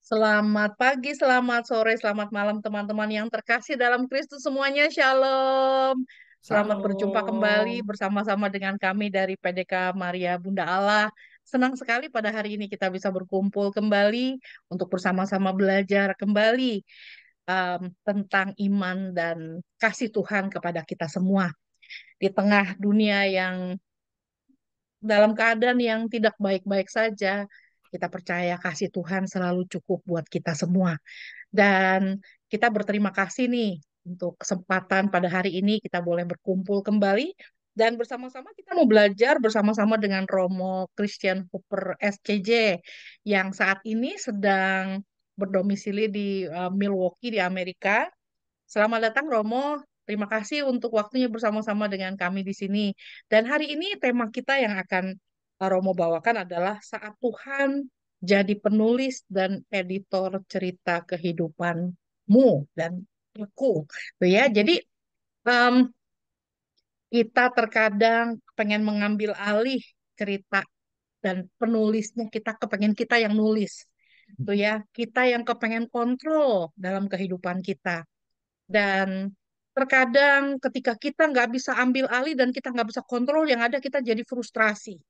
Selamat pagi, selamat sore, selamat malam teman-teman yang terkasih dalam Kristus semuanya. Shalom. Selamat berjumpa kembali Shalom. bersama-sama dengan kami dari PDK Maria Bunda Allah. Senang sekali pada hari ini kita bisa berkumpul kembali untuk bersama-sama belajar kembali tentang iman dan kasih Tuhan kepada kita semua. Di tengah dunia yang dalam keadaan yang tidak baik-baik saja, kita percaya kasih Tuhan selalu cukup buat kita semua. Dan kita berterima kasih nih untuk kesempatan pada hari ini kita boleh berkumpul kembali dan bersama-sama kita mau belajar bersama-sama dengan Romo Christian Hooper SCJ yang saat ini sedang berdomisili di Milwaukee di Amerika. Selamat datang Romo. Terima kasih untuk waktunya bersama-sama dengan kami di sini. Dan hari ini tema kita yang akan Romo bawakan adalah saat Tuhan jadi penulis dan editor cerita kehidupanmu dan aku. Tuh ya. Jadi em, kita terkadang pengen mengambil alih cerita dan penulisnya kita kepengen kita yang nulis. Tuh ya, kita yang kepengen kontrol dalam kehidupan kita. Dan terkadang ketika kita nggak bisa ambil alih dan kita nggak bisa kontrol, yang ada kita jadi frustrasi.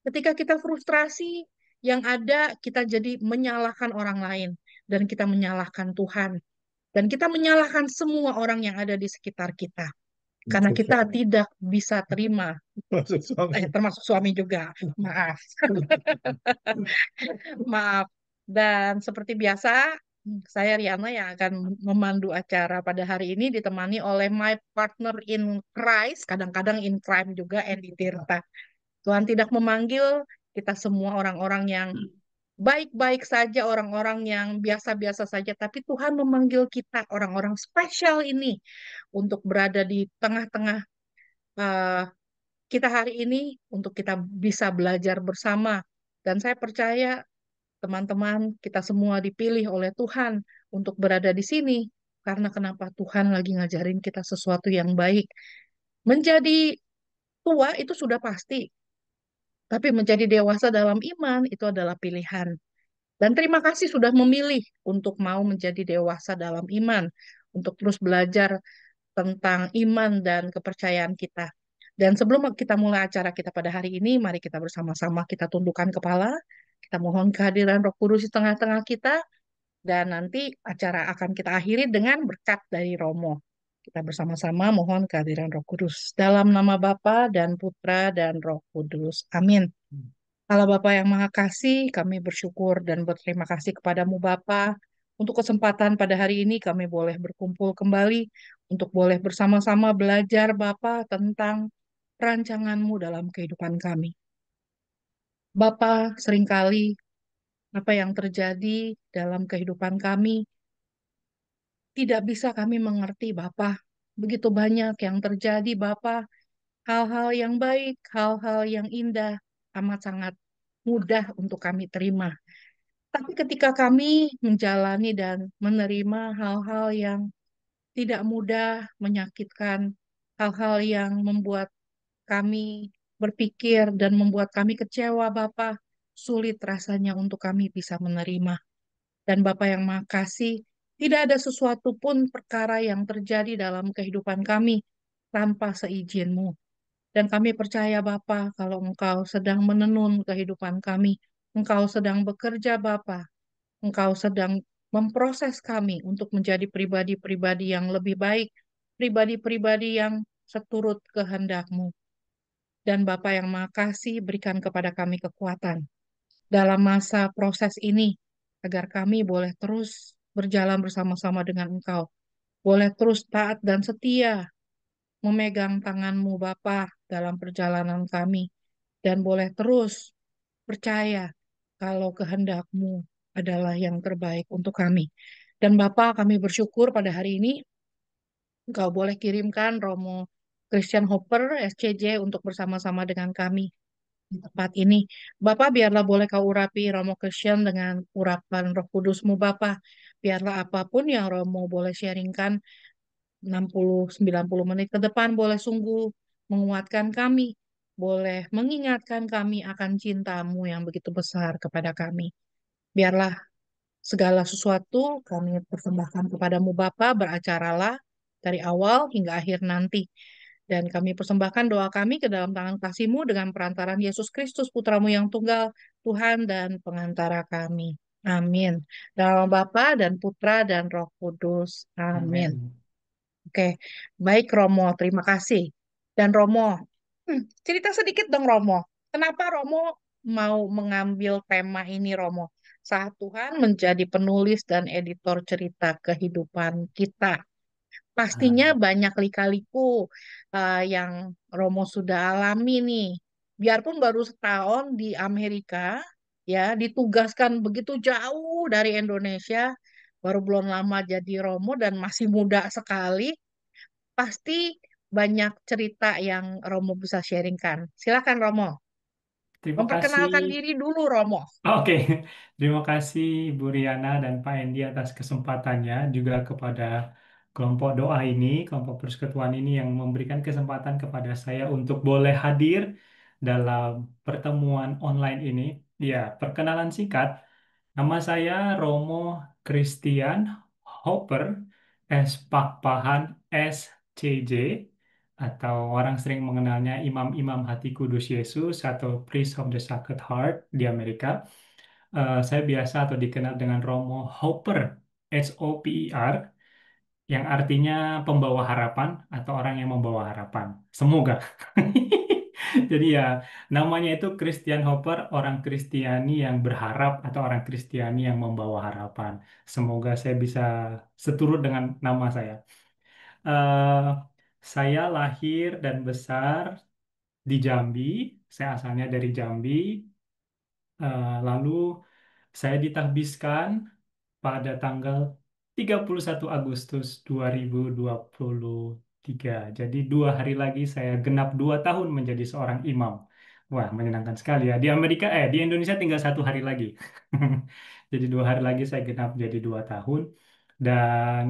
Ketika kita frustrasi, yang ada kita jadi menyalahkan orang lain dan kita menyalahkan Tuhan dan kita menyalahkan semua orang yang ada di sekitar kita karena Masuk kita suami. tidak bisa terima, Masuk suami. termasuk suami juga. Maaf. Maaf. Dan seperti biasa, saya Riana yang akan memandu acara pada hari ini ditemani oleh my partner in Christ, kadang-kadang in crime juga, Edi Tirta. Tuhan tidak memanggil kita semua orang-orang yang baik-baik saja, orang-orang yang biasa-biasa saja, tapi Tuhan memanggil kita orang-orang spesial ini untuk berada di tengah-tengah eh, kita hari ini, untuk kita bisa belajar bersama. Dan saya percaya teman-teman, kita semua dipilih oleh Tuhan untuk berada di sini. Karena kenapa Tuhan lagi ngajarin kita sesuatu yang baik. Menjadi tua itu sudah pasti, tapi menjadi dewasa dalam iman itu adalah pilihan. Dan terima kasih sudah memilih untuk mau menjadi dewasa dalam iman, untuk terus belajar tentang iman dan kepercayaan kita. Dan sebelum kita mulai acara kita pada hari ini, mari kita bersama-sama kita tundukkan kepala, kita mohon kehadiran Roh Kudus di tengah-tengah kita, dan nanti acara akan kita akhiri dengan berkat dari Romo. Kita bersama-sama mohon kehadiran Roh Kudus. Dalam nama Bapa dan Putra dan Roh Kudus. Amin. Allah Bapa yang Maha Kasih, kami bersyukur dan berterima kasih kepadamu Bapa. Untuk kesempatan pada hari ini kami boleh berkumpul kembali untuk boleh bersama-sama belajar Bapa tentang rancanganmu dalam kehidupan kami. Bapa, seringkali apa yang terjadi dalam kehidupan kami tidak bisa kami mengerti Bapa. Begitu banyak yang terjadi Bapa, hal-hal yang baik, hal-hal yang indah, amat sangat mudah untuk kami terima. Tapi ketika kami menjalani dan menerima hal-hal yang tidak mudah, menyakitkan, hal-hal yang membuat kami berpikir dan membuat kami kecewa, Bapak, sulit rasanya untuk kami bisa menerima. Dan Bapak yang Maha Kasih, tidak ada sesuatu pun perkara yang terjadi dalam kehidupan kami tanpa seizin-Mu. Dan kami percaya Bapa, kalau Engkau sedang menenun kehidupan kami, Engkau sedang bekerja Bapa, Engkau sedang memproses kami untuk menjadi pribadi-pribadi yang lebih baik, pribadi-pribadi yang seturut kehendak-Mu. Dan Bapa yang Maha Kasih, berikan kepada kami kekuatan dalam masa proses ini, agar kami boleh terus berjalan bersama-sama dengan Engkau, boleh terus taat dan setia memegang tangan-Mu Bapa dalam perjalanan kami, dan boleh terus percaya kalau kehendak-Mu adalah yang terbaik untuk kami. Dan Bapa, kami bersyukur pada hari ini Engkau boleh kirimkan Romo Christian Hopper SCJ untuk bersama-sama dengan kami di tempat ini. Bapak, biarlah boleh kau urapi Romo Christian dengan urapan Roh Kudus-Mu Bapa. Biarlah apapun yang Romo boleh sharingkan 60-90 menit ke depan boleh sungguh menguatkan kami, boleh mengingatkan kami akan cintamu yang begitu besar kepada kami. Biarlah Segala sesuatu kami persembahkan kepadamu Bapa, beracaralah dari awal hingga akhir nanti. Dan kami persembahkan doa kami ke dalam tangan kasih-Mu dengan perantaran Yesus Kristus, Putramu yang tunggal, Tuhan dan pengantara kami. Amin. Dalam nama Bapa dan Putra dan Roh Kudus. Amin. Amin. Oke, baik Romo, terima kasih. Dan Romo, cerita sedikit dong Romo. Kenapa Romo mau mengambil tema ini Romo? Saat Tuhan menjadi penulis dan editor cerita kehidupan kita. Pastinya Ah, banyak lika-liku yang Romo sudah alami nih. Biarpun baru setahun di Amerika, ya ditugaskan begitu jauh dari Indonesia, baru belum lama jadi Romo dan masih muda sekali, pasti banyak cerita yang Romo bisa sharingkan. Silakan Romo, terima kasih. memperkenalkan diri dulu Romo. Oke, terima kasih Bu Riana dan Pak Endi atas kesempatannya, juga kepada kelompok doa ini, kelompok persekutuan ini yang memberikan kesempatan kepada saya untuk boleh hadir dalam pertemuan online ini. Ya, perkenalan singkat, nama saya Romo Christian Hopper, S. Pakpahan SCJ, atau orang sering mengenalnya Imam-Imam Hati Kudus Yesus atau Priest of the Sacred Heart di Amerika. Saya biasa atau dikenal dengan Romo Hopper, HOPER, yang artinya pembawa harapan atau orang yang membawa harapan. Semoga. Jadi ya, namanya itu Christian Hopper, orang Kristiani yang berharap atau orang Kristiani yang membawa harapan. Semoga saya bisa seturut dengan nama saya. Eh, saya lahir dan besar di Jambi. Saya asalnya dari Jambi. Lalu saya ditahbiskan pada tanggal 31 Agustus 2023. Jadi 2 hari lagi saya genap 2 tahun menjadi seorang imam. Wah, menyenangkan sekali ya. Di Indonesia tinggal 1 hari lagi. Jadi 2 hari lagi saya genap jadi 2 tahun. Dan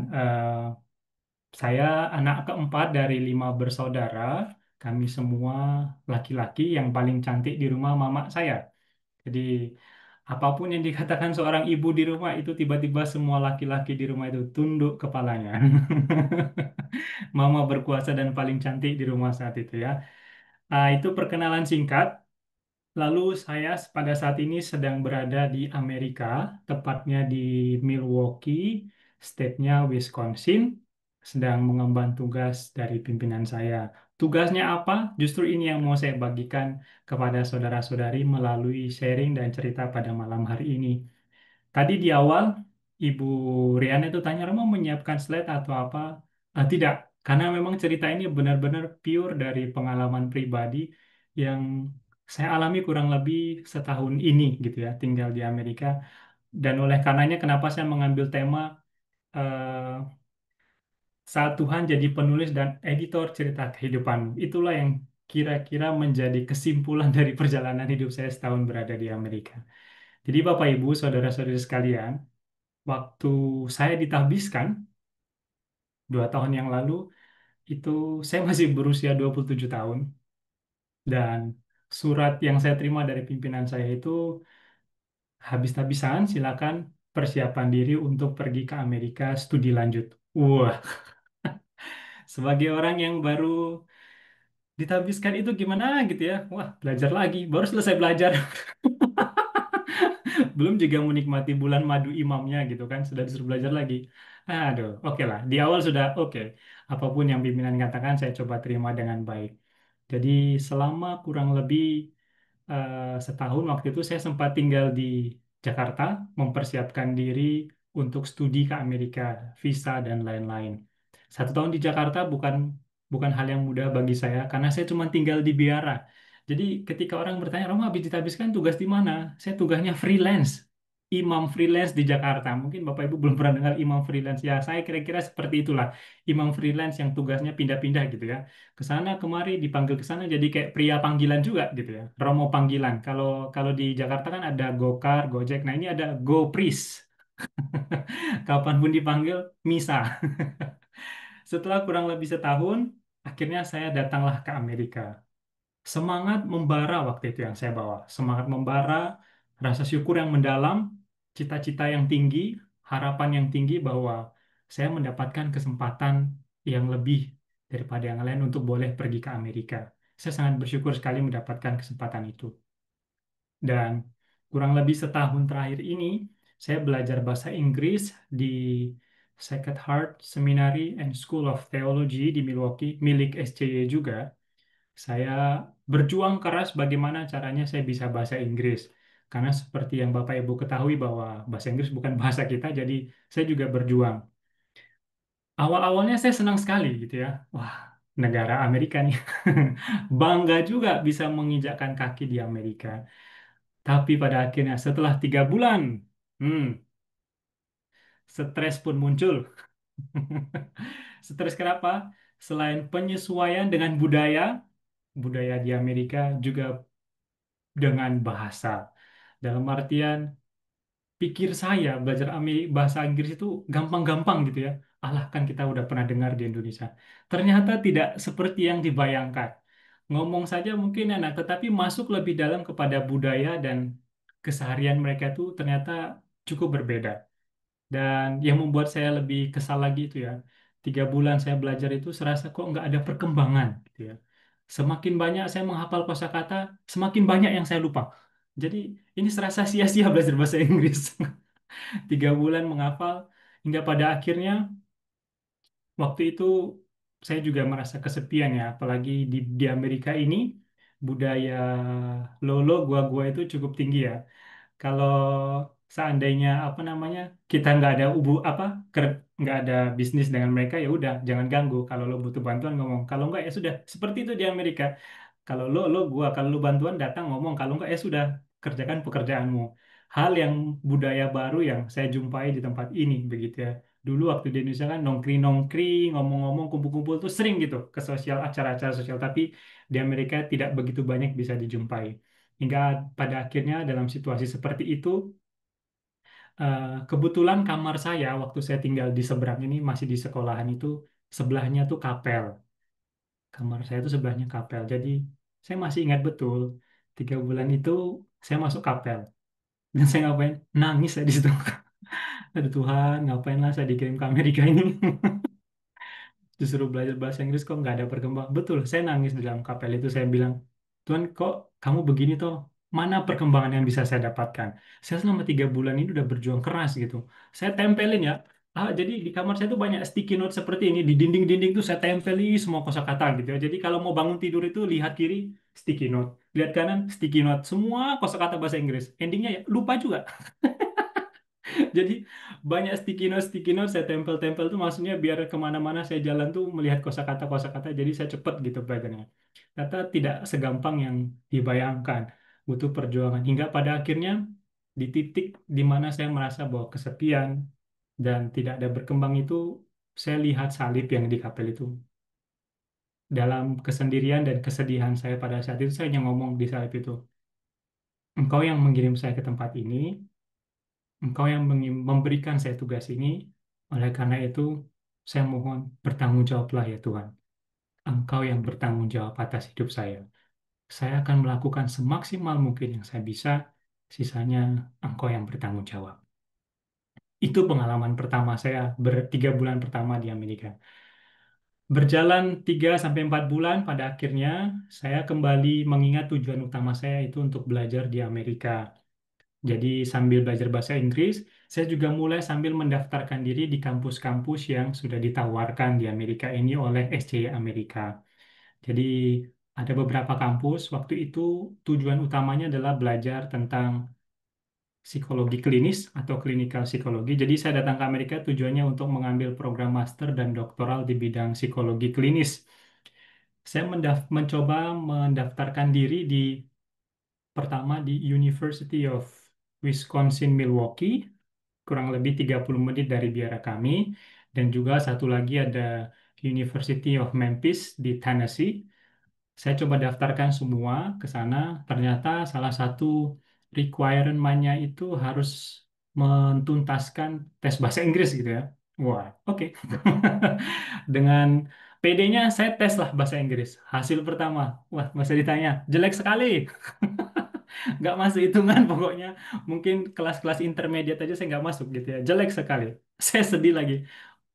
saya anak keempat dari 5 bersaudara. Kami semua laki-laki, yang paling cantik di rumah mama saya. Jadi apapun yang dikatakan seorang ibu di rumah itu tiba-tiba semua laki-laki di rumah itu tunduk kepalanya. Mama berkuasa dan paling cantik di rumah saat itu ya. Itu perkenalan singkat. Lalu saya pada saat ini sedang berada di Amerika, tepatnya di Milwaukee, state-nya Wisconsin, sedang mengemban tugas dari pimpinan saya. Tugasnya apa? Justru ini yang mau saya bagikan kepada saudara-saudari melalui sharing dan cerita pada malam hari ini. Tadi di awal, Ibu Riana itu tanya, mau menyiapkan slide atau apa? Tidak, karena memang cerita ini benar-benar pure dari pengalaman pribadi yang saya alami kurang lebih setahun ini gitu ya, tinggal di Amerika. Dan oleh karenanya kenapa saya mengambil tema eh, saat Tuhan jadi penulis dan editor cerita kehidupan. Itulah yang kira-kira menjadi kesimpulan dari perjalanan hidup saya setahun berada di Amerika. Jadi Bapak Ibu, saudara-saudari sekalian, waktu saya ditahbiskan 2 tahun yang lalu, itu saya masih berusia 27 tahun. Dan surat yang saya terima dari pimpinan saya itu habis-habisan, silakan persiapan diri untuk pergi ke Amerika studi lanjut. Wah, sebagai orang yang baru ditahbiskan itu gimana gitu ya? Wah, belajar lagi. Baru selesai belajar. Belum juga menikmati bulan madu imamnya gitu kan, sudah disuruh belajar lagi. Aduh, oke lah. Di awal sudah oke. Apapun yang pimpinan katakan saya coba terima dengan baik. Jadi selama kurang lebih setahun waktu itu saya sempat tinggal di Jakarta, mempersiapkan diri untuk studi ke Amerika, visa dan lain-lain. 1 tahun di Jakarta bukan bukan hal yang mudah bagi saya karena saya cuma tinggal di Biara. Jadi ketika orang bertanya, Roma habis ditabiskan tugas di mana? Saya tugasnya freelance, imam freelance di Jakarta. Mungkin Bapak Ibu belum pernah dengar imam freelance. Ya, saya kira-kira seperti itulah. Imam freelance yang tugasnya pindah-pindah gitu ya. Ke sana kemari dipanggil ke sana jadi kayak pria panggilan juga gitu ya. Romo panggilan. Kalau kalau di Jakarta kan ada Gokar, Gojek. Nah, ini ada GoPris. Kapanpun dipanggil, misa. Setelah kurang lebih setahun, akhirnya saya datanglah ke Amerika. Semangat membara waktu itu yang saya bawa. Semangat membara, rasa syukur yang mendalam. cita-cita yang tinggi, harapan yang tinggi bahwa saya mendapatkan kesempatan yang lebih daripada yang lain untuk boleh pergi ke Amerika. Saya sangat bersyukur sekali mendapatkan kesempatan itu. Dan kurang lebih setahun terakhir ini, saya belajar bahasa Inggris di Sacred Heart Seminary and School of Theology di Milwaukee, milik SCY juga. Saya berjuang keras bagaimana caranya saya bisa bahasa Inggris. Karena seperti yang Bapak Ibu ketahui bahwa bahasa Inggris bukan bahasa kita, jadi saya juga berjuang. Awal-awalnya saya senang sekali gitu ya. Wah, negara Amerika nih. Bangga juga bisa menginjakkan kaki di Amerika. Tapi pada akhirnya setelah 3 bulan, hmm, stres pun muncul. Stres kenapa? Selain penyesuaian dengan budaya, budaya di Amerika juga dengan bahasa. Dalam artian, pikir saya belajar bahasa Inggris itu gampang-gampang gitu ya. Alah kan kita udah pernah dengar di Indonesia. Ternyata tidak seperti yang dibayangkan. Ngomong saja mungkin enak, tetapi masuk lebih dalam kepada budaya dan keseharian mereka itu ternyata cukup berbeda. Dan yang membuat saya lebih kesal lagi itu ya, 3 bulan saya belajar itu serasa kok nggak ada perkembangan gitu ya. Semakin banyak saya menghafal kosakata, semakin banyak yang saya lupa. Jadi ini serasa sia-sia belajar bahasa Inggris. 3 bulan menghafal hingga pada akhirnya waktu itu saya juga merasa kesepian ya, apalagi di Amerika ini budaya lolo gua-gua itu cukup tinggi ya. Kalau seandainya apa namanya kita nggak ada nggak ada bisnis dengan mereka ya udah jangan ganggu. Kalau lo butuh bantuan ngomong. Kalau nggak ya sudah. Seperti itu di Amerika. Kalau lo gua. Kalau lo bantuan datang ngomong. Kalau nggak ya sudah kerjakan pekerjaanmu. Hal yang budaya baru yang saya jumpai di tempat ini begitu ya. Dulu waktu di Indonesia kan nongkring-nongkring, ngomong-ngomong, kumpul-kumpul tuh sering gitu ke sosial acara-acara sosial. Tapi di Amerika tidak begitu banyak bisa dijumpai. Hingga pada akhirnya dalam situasi seperti itu, kebetulan kamar saya waktu saya tinggal di seberang ini masih di sekolahan itu sebelahnya tuh kapel. Kamar saya tuh sebelahnya kapel. Jadi saya masih ingat betul 3 bulan itu saya masuk kapel dan saya ngapain? Nangis saya di situ. Aduh Tuhan, ngapain lah saya dikirim ke Amerika ini? Disuruh belajar bahasa Inggris kok nggak ada perkembangan. Betul, saya nangis di dalam kapel itu. Saya bilang, Tuhan kok kamu begini toh? Mana perkembangan yang bisa saya dapatkan? Saya selama 3 bulan ini udah berjuang keras gitu. Saya tempelin ya. Jadi di kamar saya tuh banyak sticky note seperti ini. Di dinding-dinding tuh saya tempeli semua kosakata gitu ya. Jadi kalau mau bangun tidur itu lihat kiri, sticky note. Lihat kanan, sticky note. Semua kosakata bahasa Inggris. Endingnya ya lupa juga. Jadi banyak sticky note saya tempel-tempel tuh maksudnya biar kemana-mana saya jalan tuh melihat kosakata jadi saya cepet gitu belajarnya. Ternyata tidak segampang yang dibayangkan, butuh perjuangan hingga pada akhirnya di titik di mana saya merasa bahwa kesepian dan tidak ada berkembang itu saya lihat salib yang di kapel itu. Dalam kesendirian dan kesedihan saya pada saat itu saya hanya ngomong di salib itu, Engkau yang mengirim saya ke tempat ini, Engkau yang memberikan saya tugas ini, oleh karena itu saya mohon bertanggung jawablah ya Tuhan. Engkau yang bertanggung jawab atas hidup saya. Saya akan melakukan semaksimal mungkin yang saya bisa, sisanya Engkau yang bertanggung jawab. Itu pengalaman pertama saya 3 bulan pertama di Amerika. Berjalan 3 sampai 4 bulan, pada akhirnya saya kembali mengingat tujuan utama saya itu untuk belajar di Amerika. Jadi sambil belajar bahasa Inggris, saya juga mulai sambil mendaftarkan diri di kampus-kampus yang sudah ditawarkan di Amerika ini oleh SCY Amerika. Jadi ada beberapa kampus, waktu itu tujuan utamanya adalah belajar tentang psikologi klinis atau klinikal psikologi. Jadi saya datang ke Amerika tujuannya untuk mengambil program master dan doktoral di bidang psikologi klinis. Saya mencoba mendaftarkan diri di pertama di University of Wisconsin Milwaukee, kurang lebih 30 menit dari biara kami, dan juga satu lagi ada University of Memphis di Tennessee. Saya coba daftarkan semua ke sana, ternyata salah satu requirement-nya itu harus mentuntaskan tes bahasa Inggris gitu ya. Wah, oke. Dengan PD-nya saya tes lah bahasa Inggris. Hasil pertama, wah, masa ditanya, jelek sekali. nggak masuk hitungan pokoknya. Mungkin kelas-kelas intermediate aja saya nggak masuk gitu ya. Jelek sekali. Saya sedih lagi.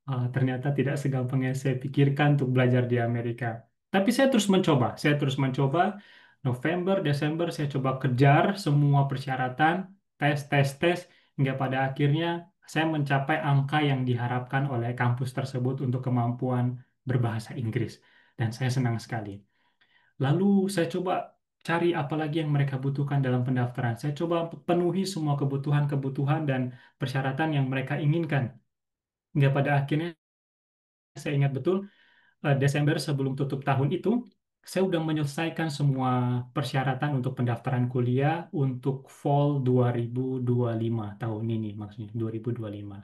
Ah, ternyata tidak segampang yang saya pikirkan untuk belajar di Amerika. Tapi saya terus mencoba. Saya terus mencoba. November, Desember saya coba kejar semua persyaratan, tes, tes, tes, hingga pada akhirnya saya mencapai angka yang diharapkan oleh kampus tersebut untuk kemampuan berbahasa Inggris. Dan saya senang sekali. Lalu saya coba cari apa lagi yang mereka butuhkan dalam pendaftaran. Saya coba penuhi semua kebutuhan-kebutuhan dan persyaratan yang mereka inginkan. Hingga pada akhirnya saya ingat betul Desember sebelum tutup tahun itu, saya sudah menyelesaikan semua persyaratan untuk pendaftaran kuliah untuk fall 2025 tahun ini, maksudnya 2025.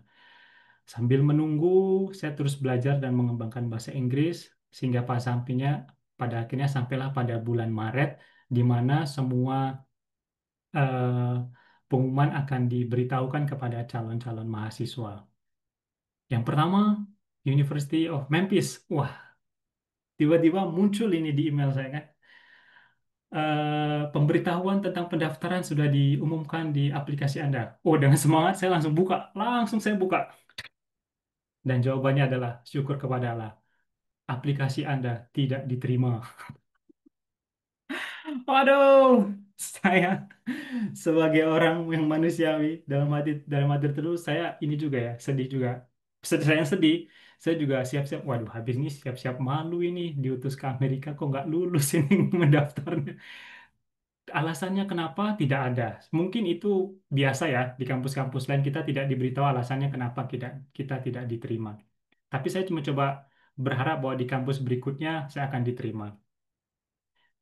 Sambil menunggu, saya terus belajar dan mengembangkan bahasa Inggris sehingga pada akhirnya sampailah pada bulan Maret, di mana semua eh, pengumuman akan diberitahukan kepada calon-calon mahasiswa. Yang pertama, University of Memphis. Wah, tiba-tiba muncul ini di email saya kan. Pemberitahuan tentang pendaftaran sudah diumumkan di aplikasi Anda. Oh, dengan semangat saya langsung buka. Langsung saya buka. Dan jawabannya adalah syukur kepada Allah. Aplikasi Anda tidak diterima. Waduh, saya sebagai orang yang manusiawi dalam hati terus saya ini juga ya sedih juga. Saya yang sedih, saya juga siap-siap. Waduh, habis ini siap-siap malu ini diutus ke Amerika kok nggak lulus ini mendaftarnya. Alasannya kenapa tidak ada. Mungkin itu biasa ya di kampus-kampus lain kita tidak diberitahu alasannya kenapa kita tidak diterima. Tapi saya cuma coba berharap bahwa di kampus berikutnya saya akan diterima.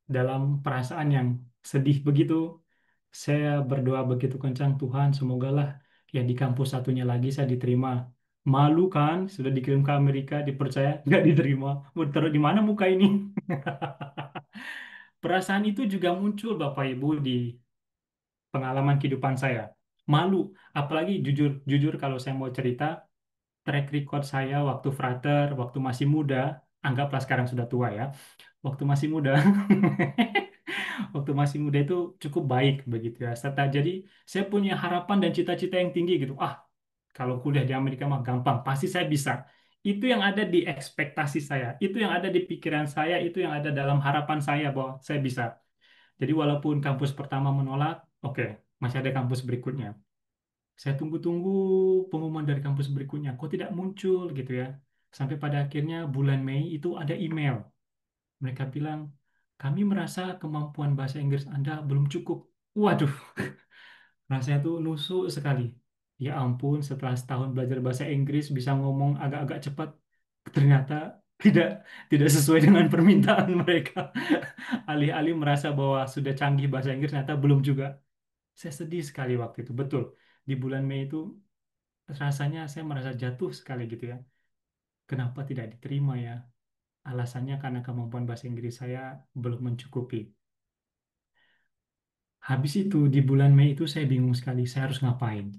Dalam perasaan yang sedih begitu, saya berdoa begitu kencang, Tuhan, semogalah ya di kampus satunya lagi saya diterima. Malu kan, sudah dikirim ke Amerika, dipercaya, nggak diterima. Mau taruh di mana muka ini? Perasaan itu juga muncul Bapak Ibu di pengalaman kehidupan saya. Malu, apalagi jujur jujur kalau saya mau cerita, track record saya waktu frater, waktu masih muda, anggaplah sekarang sudah tua ya. Waktu masih muda, waktu masih muda itu cukup baik begitu ya. Serta jadi saya punya harapan dan cita-cita yang tinggi gitu. Ah, kalau kuliah di Amerika mah gampang, pasti saya bisa. Itu yang ada di ekspektasi saya, itu yang ada di pikiran saya, itu yang ada dalam harapan saya bahwa saya bisa. Jadi walaupun kampus pertama menolak, oke, masih ada kampus berikutnya. Saya tunggu-tunggu pengumuman dari kampus berikutnya, kok tidak muncul gitu ya. Sampai pada akhirnya bulan Mei itu ada email. Mereka bilang, kami merasa kemampuan bahasa Inggris Anda belum cukup. Waduh, rasanya tuh nusuk sekali. Ya ampun, setelah setahun belajar bahasa Inggris bisa ngomong agak-agak cepat, ternyata tidak tidak sesuai dengan permintaan mereka. Alih-alih merasa bahwa sudah canggih bahasa Inggris, ternyata belum juga. Saya sedih sekali waktu itu, betul. Di bulan Mei itu rasanya saya merasa jatuh sekali gitu ya. Kenapa tidak diterima ya? Alasannya karena kemampuan bahasa Inggris saya belum mencukupi. Habis itu di bulan Mei itu saya bingung sekali, saya harus ngapain.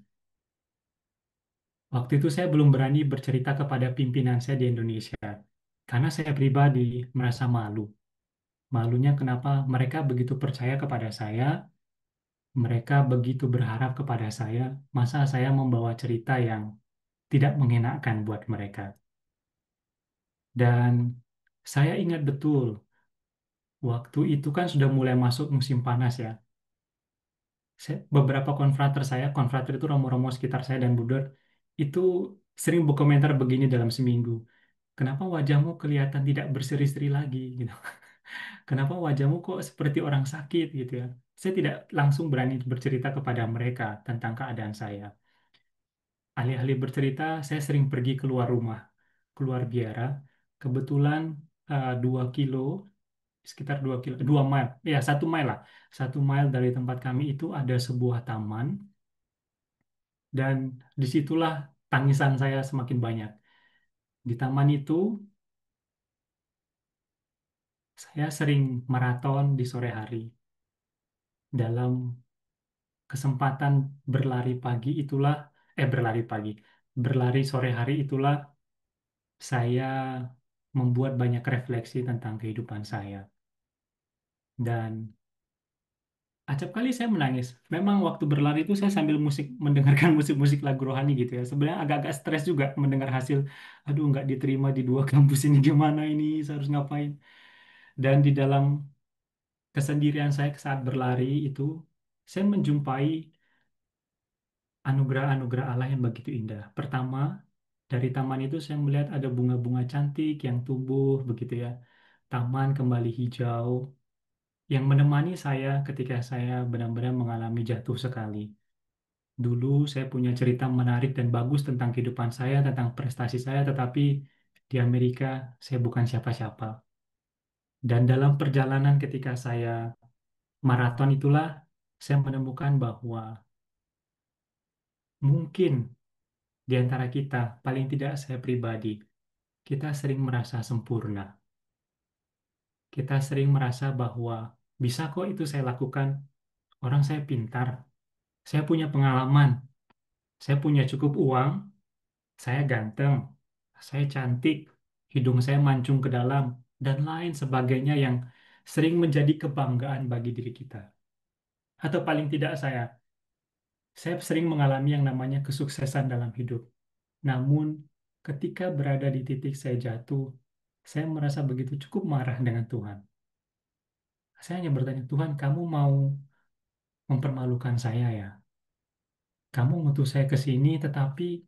Waktu itu saya belum berani bercerita kepada pimpinan saya di Indonesia. Karena saya pribadi merasa malu. Malunya kenapa mereka begitu percaya kepada saya, mereka begitu berharap kepada saya, masa saya membawa cerita yang tidak mengenakan buat mereka. Dan saya ingat betul, waktu itu kan sudah mulai masuk musim panas ya. Beberapa konfrater itu romo-romo sekitar saya dan Budor, itu sering berkomentar begini dalam seminggu. Kenapa wajahmu kelihatan tidak berseri-seri lagi gitu? Kenapa wajahmu kok seperti orang sakit gitu ya? Saya tidak langsung berani bercerita kepada mereka tentang keadaan saya. Alih-alih bercerita, saya sering pergi keluar rumah, keluar biara. Kebetulan 2 kilo, sekitar 2 kilo, 2 mile, ya 1 mile lah. 1 mile dari tempat kami itu ada sebuah taman dan disitulah tangisan saya semakin banyak. Di taman itu saya sering maraton di sore hari. Dalam kesempatan berlari pagi itulah, berlari pagi, berlari sore hari itulah saya membuat banyak refleksi tentang kehidupan saya. Dan acap kali saya menangis. Memang waktu berlari itu saya sambil mendengarkan musik-musik lagu rohani gitu ya. Sebenarnya agak-agak stres juga mendengar hasil, aduh nggak diterima di dua kampus ini gimana ini, saya harus ngapain. Dan di dalam kesendirian saya saat berlari itu, saya menjumpai anugerah-anugerah Allah yang begitu indah. Pertama, dari taman itu saya melihat ada bunga-bunga cantik yang tumbuh begitu ya. Taman kembali hijau yang menemani saya ketika saya benar-benar mengalami jatuh sekali. Dulu saya punya cerita menarik dan bagus tentang kehidupan saya, tentang prestasi saya, tetapi di Amerika saya bukan siapa-siapa. Dan dalam perjalanan ketika saya maraton itulah saya menemukan bahwa mungkin di antara kita, paling tidak saya pribadi, kita sering merasa sempurna. Kita sering merasa bahwa bisa kok itu saya lakukan. Orang saya pintar, saya punya pengalaman, saya punya cukup uang, saya ganteng, saya cantik, hidung saya mancung ke dalam, dan lain sebagainya yang sering menjadi kebanggaan bagi diri kita. Atau paling tidak saya sering mengalami yang namanya kesuksesan dalam hidup. Namun, ketika berada di titik saya jatuh, saya merasa begitu cukup marah dengan Tuhan. Saya hanya bertanya, Tuhan, kamu mau mempermalukan saya ya? Kamu ngutus saya ke sini, tetapi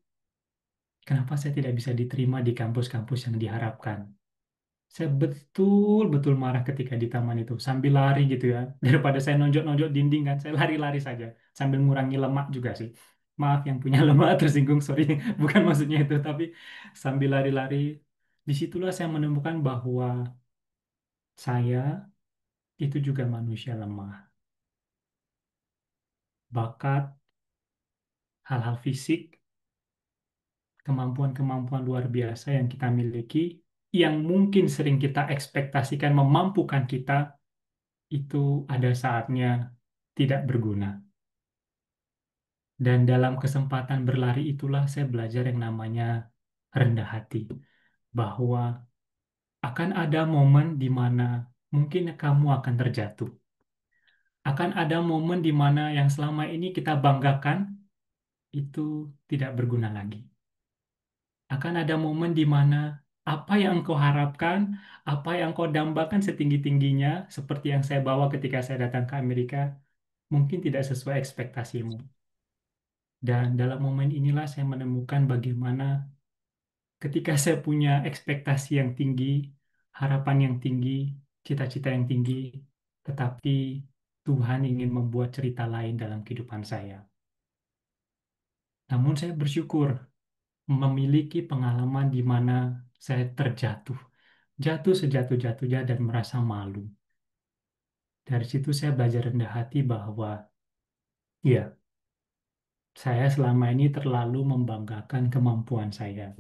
kenapa saya tidak bisa diterima di kampus-kampus yang diharapkan? Saya betul-betul marah ketika di taman itu, sambil lari gitu ya. Daripada saya nonjok-nonjok dinding kan, saya lari-lari saja, sambil ngurangi lemak juga sih. Maaf yang punya lemak tersinggung, sorry, bukan maksudnya itu, tapi sambil lari-lari, disitulah saya menemukan bahwa saya itu juga manusia lemah. Bakat, hal-hal fisik, kemampuan-kemampuan luar biasa yang kita miliki, yang mungkin sering kita ekspektasikan memampukan kita, itu ada saatnya tidak berguna. Dan dalam kesempatan berlari itulah saya belajar yang namanya rendah hati. Bahwa akan ada momen di mana mungkin kamu akan terjatuh. Akan ada momen di mana yang selama ini kita banggakan itu tidak berguna lagi. Akan ada momen di mana apa yang engkau harapkan, apa yang engkau dambakan setinggi-tingginya, seperti yang saya bawa ketika saya datang ke Amerika, mungkin tidak sesuai ekspektasimu. Dan dalam momen inilah saya menemukan bagaimana ketika saya punya ekspektasi yang tinggi, harapan yang tinggi, cita-cita yang tinggi, tetapi Tuhan ingin membuat cerita lain dalam kehidupan saya. Namun saya bersyukur memiliki pengalaman di mana saya terjatuh, jatuh sejatuh-jatuhnya dan merasa malu. Dari situ saya belajar rendah hati bahwa ya, saya selama ini terlalu membanggakan kemampuan saya.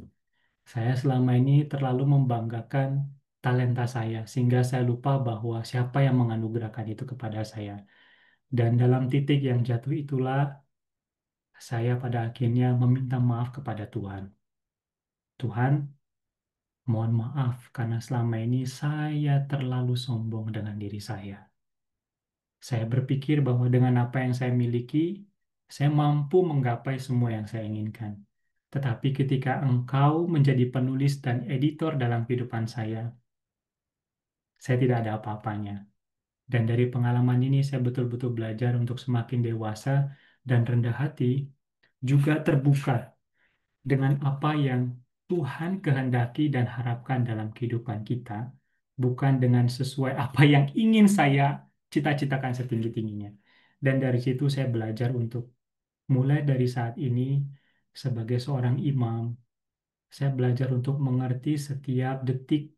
Saya selama ini terlalu membanggakan talenta saya, sehingga saya lupa bahwa siapa yang menganugerahkan itu kepada saya. Dan dalam titik yang jatuh itulah, saya pada akhirnya meminta maaf kepada Tuhan. Tuhan, mohon maaf karena selama ini saya terlalu sombong dengan diri saya. Saya berpikir bahwa dengan apa yang saya miliki, saya mampu menggapai semua yang saya inginkan. Tetapi ketika engkau menjadi penulis dan editor dalam kehidupan saya tidak ada apa-apanya. Dan dari pengalaman ini saya betul-betul belajar untuk semakin dewasa dan rendah hati, juga terbuka dengan apa yang Tuhan kehendaki dan harapkan dalam kehidupan kita, bukan dengan sesuai apa yang ingin saya cita-citakan setinggi-tingginya. Dan dari situ saya belajar untuk mulai dari saat ini sebagai seorang imam, saya belajar untuk mengerti setiap detik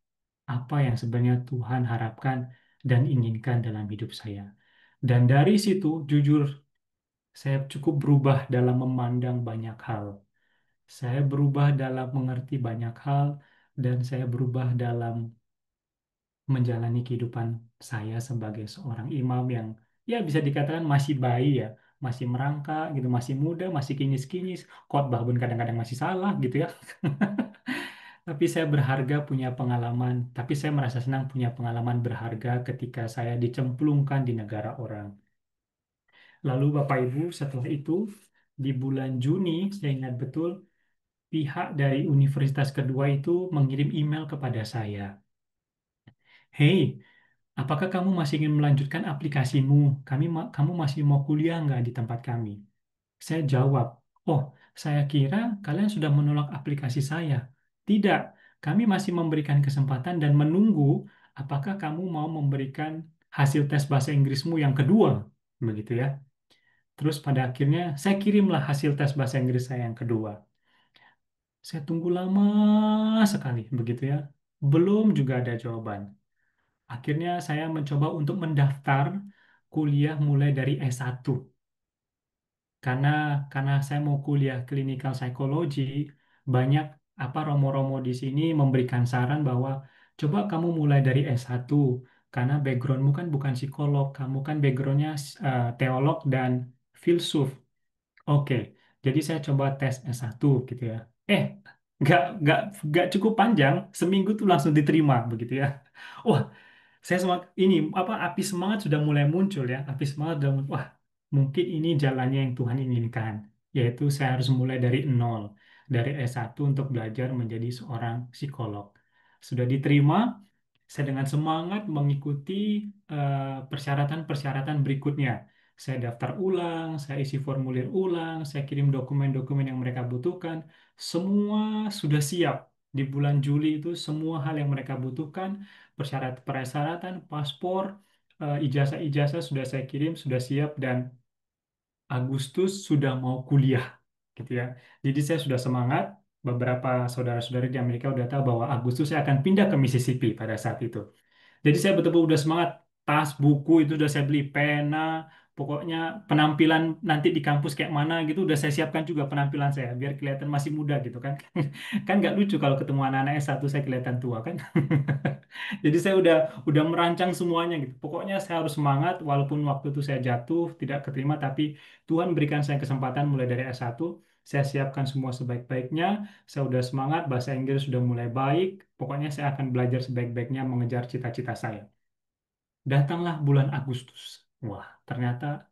apa yang sebenarnya Tuhan harapkan dan inginkan dalam hidup saya. Dan dari situ, jujur, saya cukup berubah dalam memandang banyak hal. Saya berubah dalam mengerti banyak hal, dan saya berubah dalam menjalani kehidupan saya sebagai seorang imam yang ya bisa dikatakan masih bayi ya, masih merangkak gitu, masih muda, masih kinyis-kinyis, khotbah pun kadang-kadang masih salah gitu ya. Tapi saya berharga punya pengalaman, tapi saya merasa senang punya pengalaman berharga ketika saya dicemplungkan di negara orang. Lalu Bapak Ibu setelah itu di bulan Juni, saya ingat betul, pihak dari universitas kedua itu mengirim email kepada saya. Hey, apakah kamu masih ingin melanjutkan aplikasimu? Kamu masih mau kuliah nggak di tempat kami? Saya jawab, oh, saya kira kalian sudah menolak aplikasi saya. Tidak, kami masih memberikan kesempatan dan menunggu apakah kamu mau memberikan hasil tes bahasa Inggrismu yang kedua. Begitu ya. Terus pada akhirnya saya kirimlah hasil tes bahasa Inggris saya yang kedua. Saya tunggu lama sekali, begitu ya. Belum juga ada jawaban. Akhirnya saya mencoba untuk mendaftar kuliah mulai dari S1. karena karena saya mau kuliah clinical psychology, banyak apa romo-romo di sini memberikan saran bahwa coba kamu mulai dari S1 karena backgroundmu kan bukan psikolog, kamu kan backgroundnya teolog dan filsuf. Oke, jadi saya coba tes S1 gitu ya. Eh, nggak nggak nggak cukup panjang, seminggu tuh langsung diterima begitu ya. Wah, saya semangat ini apa api semangat sudah mulai muncul ya, api semangat sudah muncul. Wah, mungkin ini jalannya yang Tuhan inginkan, yaitu saya harus mulai dari nol, dari S1 untuk belajar menjadi seorang psikolog. Sudah diterima, saya dengan semangat mengikuti persyaratan-persyaratan berikutnya. Saya daftar ulang, saya isi formulir ulang, saya kirim dokumen-dokumen yang mereka butuhkan. Semua sudah siap. Di bulan Juli itu semua hal yang mereka butuhkan, persyaratan-persyaratan, paspor, ijazah-ijazah sudah saya kirim, sudah siap dan Agustus sudah mau kuliah, gitu ya. Jadi saya sudah semangat. Beberapa saudara-saudari di Amerika udah tahu bahwa Agustus saya akan pindah ke Mississippi pada saat itu. Jadi saya betul-betul udah semangat. Tas, buku itu udah saya beli, pena, pokoknya penampilan nanti di kampus kayak mana gitu udah saya siapkan juga penampilan saya biar kelihatan masih muda gitu kan. Kan nggak lucu kalau ketemu anak-anak S1 saya kelihatan tua kan. Jadi saya udah merancang semuanya gitu. Pokoknya saya harus semangat walaupun waktu itu saya jatuh, tidak keterima tapi Tuhan berikan saya kesempatan mulai dari S1. Saya siapkan semua sebaik-baiknya. Saya udah semangat, bahasa Inggris sudah mulai baik. Pokoknya saya akan belajar sebaik-baiknya mengejar cita-cita saya. Datanglah bulan Agustus. Wah, ternyata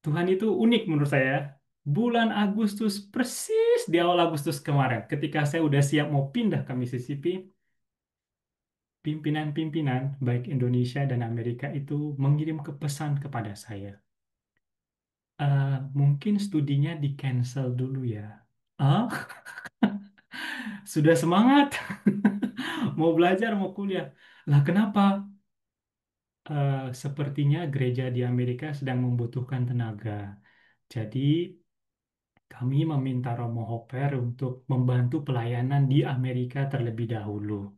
Tuhan itu unik menurut saya. Bulan Agustus, persis di awal Agustus kemarin, ketika saya udah siap mau pindah ke Mississippi, pimpinan-pimpinan baik Indonesia dan Amerika itu mengirim pesan kepada saya. Mungkin studinya di cancel dulu ya. Ah, sudah semangat, mau belajar, mau kuliah. Lah kenapa? Sepertinya gereja di Amerika sedang membutuhkan tenaga. Jadi kami meminta Romo Hopper untuk membantu pelayanan di Amerika terlebih dahulu.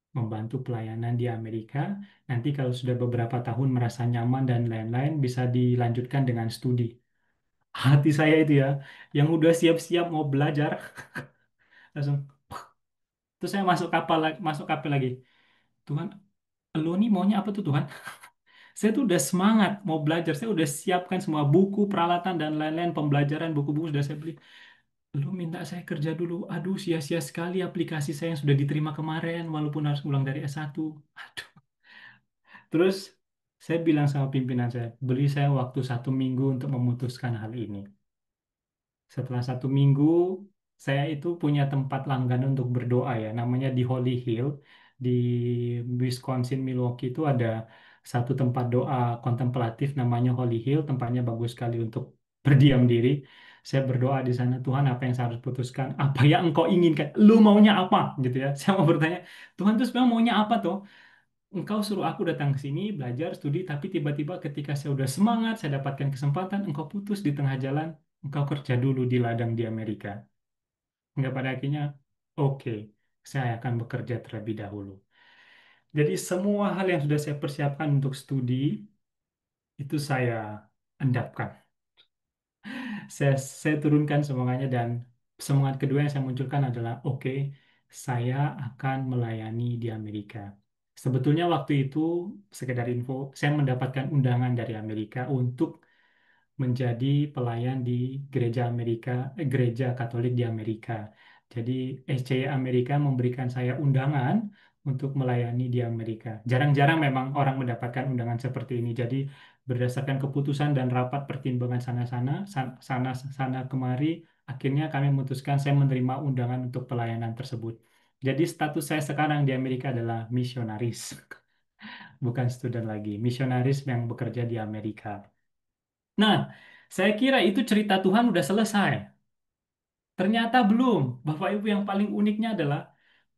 Membantu pelayanan di Amerika. Nanti kalau sudah beberapa tahun merasa nyaman dan lain-lain, bisa dilanjutkan dengan studi. Hati saya itu ya, yang udah siap-siap mau belajar, langsung. Terus saya masuk kapel lagi. Tuhan, lo nih maunya apa tuh Tuhan? Saya tuh udah semangat mau belajar. Saya udah siapkan semua buku, peralatan, dan lain-lain, pembelajaran, buku-buku sudah saya beli. Lu minta saya kerja dulu. Aduh, sia-sia sekali aplikasi saya yang sudah diterima kemarin, walaupun harus ulang dari S1. Aduh. Terus saya bilang sama pimpinan saya, beri saya waktu 1 minggu untuk memutuskan hal ini. Setelah 1 minggu, saya itu punya tempat langganan untuk berdoa ya, namanya di Holy Hill, di Wisconsin, Milwaukee itu ada satu tempat doa kontemplatif namanya Holy Hill, tempatnya bagus sekali untuk berdiam diri. Saya berdoa di sana, Tuhan apa yang saya harus putuskan? Apa yang Engkau inginkan? Lu maunya apa? Gitu ya. Saya mau bertanya, Tuhan tuh sebenarnya maunya apa tuh? Engkau suruh aku datang ke sini, belajar, studi, tapi tiba-tiba ketika saya udah semangat, saya dapatkan kesempatan, engkau putus di tengah jalan, engkau kerja dulu di ladang di Amerika. Hingga pada akhirnya, oke, saya akan bekerja terlebih dahulu. Jadi semua hal yang sudah saya persiapkan untuk studi, itu saya endapkan. Saya turunkan semangatnya dan semangat kedua yang saya munculkan adalah, oke, saya akan melayani di Amerika. Sebetulnya waktu itu, sekedar info, saya mendapatkan undangan dari Amerika untuk menjadi pelayan di gereja gereja Katolik di Amerika. Jadi SCY Amerika memberikan saya undangan untuk melayani di Amerika. Jarang-jarang memang orang mendapatkan undangan seperti ini. Jadi Berdasarkan keputusan dan rapat pertimbangan sana-sana, sana kemari, akhirnya kami memutuskan saya menerima undangan untuk pelayanan tersebut. Jadi status saya sekarang di Amerika adalah misionaris, bukan student lagi, misionaris yang bekerja di Amerika. Nah, saya kira itu cerita Tuhan udah selesai. Ternyata belum. Bapak Ibu, yang paling uniknya adalah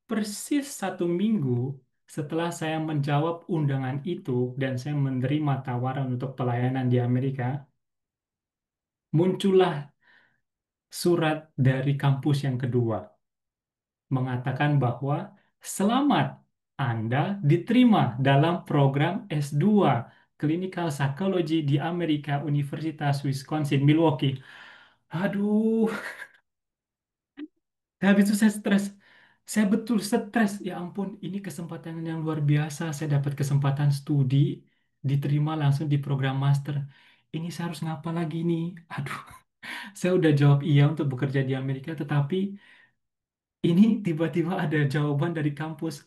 persis 1 minggu setelah saya menjawab undangan itu dan saya menerima tawaran untuk pelayanan di Amerika, muncullah surat dari kampus yang kedua mengatakan bahwa selamat, Anda diterima dalam program S2 Clinical Psychology di Amerika Universitas Wisconsin Milwaukee. Aduh, habis itu saya stres. Saya betul stres. Ya ampun, ini kesempatan yang luar biasa. Saya dapat kesempatan studi, diterima langsung di program master. Ini saya harus ngapa lagi nih? Aduh, saya udah jawab iya untuk bekerja di Amerika, tetapi ini tiba-tiba ada jawaban dari kampus.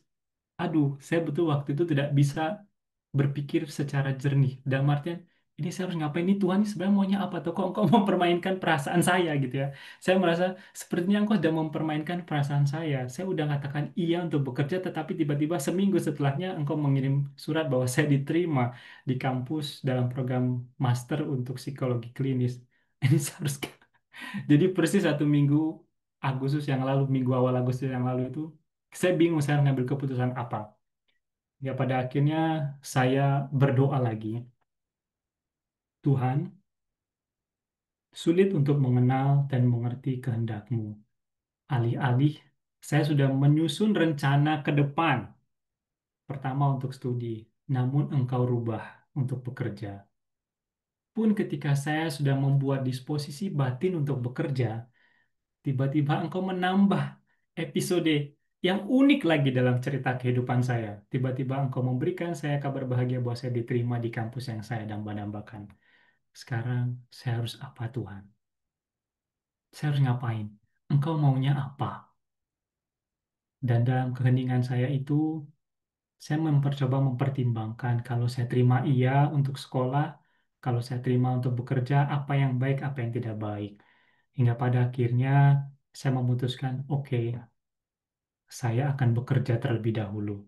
Aduh, saya betul waktu itu tidak bisa berpikir secara jernih. Dalam artian, ini saya harus ngapain nih Tuhan, ini sebenarnya maunya apa tuh? Kok engkau mempermainkan perasaan saya gitu ya. Saya merasa sepertinya engkau sudah mempermainkan perasaan saya. Saya udah katakan iya untuk bekerja, tetapi tiba-tiba seminggu setelahnya engkau mengirim surat bahwa saya diterima di kampus dalam program master untuk psikologi klinis. Ini seharusnya. Jadi persis 1 minggu Agustus yang lalu, minggu awal Agustus yang lalu itu, saya bingung saya ngambil keputusan apa. Ya pada akhirnya saya berdoa lagi, Tuhan, sulit untuk mengenal dan mengerti kehendak-Mu. Alih-alih saya sudah menyusun rencana ke depan, pertama untuk studi, namun Engkau rubah untuk bekerja. Pun ketika saya sudah membuat disposisi batin untuk bekerja, tiba-tiba Engkau menambah episode yang unik lagi dalam cerita kehidupan saya. Tiba-tiba Engkau memberikan saya kabar bahagia bahwa saya diterima di kampus yang saya dambakan. Sekarang saya harus apa Tuhan? Saya harus ngapain? Engkau maunya apa? Dan dalam keheningan saya itu, saya mencoba mempertimbangkan kalau saya terima iya untuk sekolah, kalau saya terima untuk bekerja, apa yang baik, apa yang tidak baik. Hingga pada akhirnya saya memutuskan, oke, saya akan bekerja terlebih dahulu.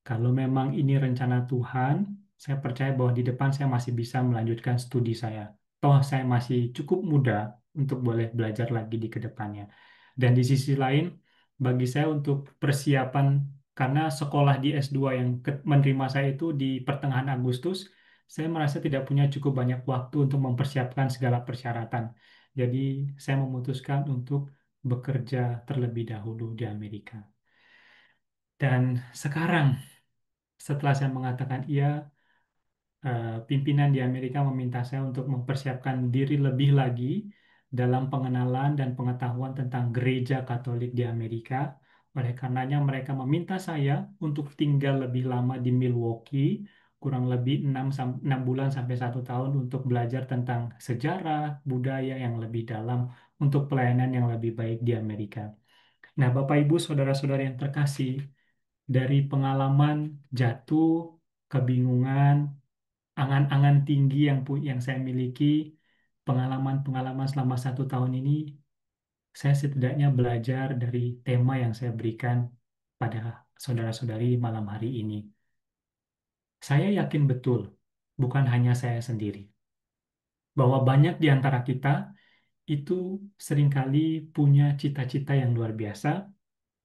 Kalau memang ini rencana Tuhan, saya percaya bahwa di depan saya masih bisa melanjutkan studi saya. Toh saya masih cukup muda untuk boleh belajar lagi di kedepannya. Dan di sisi lain, bagi saya untuk persiapan, karena sekolah di S2 yang menerima saya itu di pertengahan Agustus, saya merasa tidak punya cukup banyak waktu untuk mempersiapkan segala persyaratan. Jadi saya memutuskan untuk bekerja terlebih dahulu di Amerika. Dan sekarang setelah saya mengatakan iya, pimpinan di Amerika meminta saya untuk mempersiapkan diri lebih lagi dalam pengenalan dan pengetahuan tentang gereja Katolik di Amerika. Oleh karenanya mereka meminta saya untuk tinggal lebih lama di Milwaukee, kurang lebih 6 bulan sampai 1 tahun untuk belajar tentang sejarah, budaya yang lebih dalam untuk pelayanan yang lebih baik di Amerika. Nah, Bapak Ibu, saudara-saudara yang terkasih, dari pengalaman jatuh, kebingungan, angan-angan tinggi yang saya miliki, pengalaman-pengalaman selama 1 tahun ini, saya setidaknya belajar dari tema yang saya berikan pada saudara-saudari malam hari ini. Saya yakin betul, bukan hanya saya sendiri, bahwa banyak di antara kita itu seringkali punya cita-cita yang luar biasa,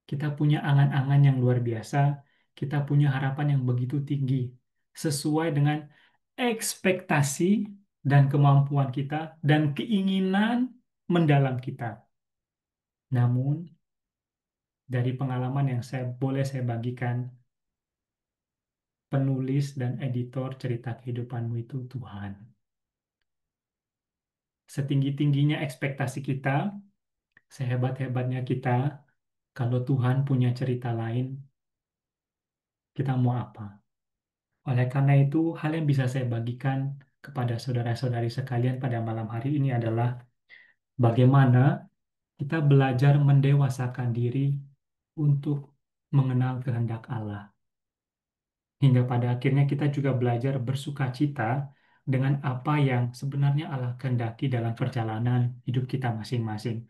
kita punya angan-angan yang luar biasa, kita punya harapan yang begitu tinggi, sesuai dengan ekspektasi dan kemampuan kita dan keinginan mendalam kita. Namun, dari pengalaman yang saya bagikan, penulis dan editor cerita kehidupanmu itu Tuhan. Setinggi-tingginya ekspektasi kita, sehebat-hebatnya kita, kalau Tuhan punya cerita lain, kita mau apa? Oleh karena itu, hal yang bisa saya bagikan kepada saudara-saudari sekalian pada malam hari ini adalah bagaimana kita belajar mendewasakan diri untuk mengenal kehendak Allah. Hingga pada akhirnya kita juga belajar bersuka cita dengan apa yang sebenarnya Allah kehendaki dalam perjalanan hidup kita masing-masing.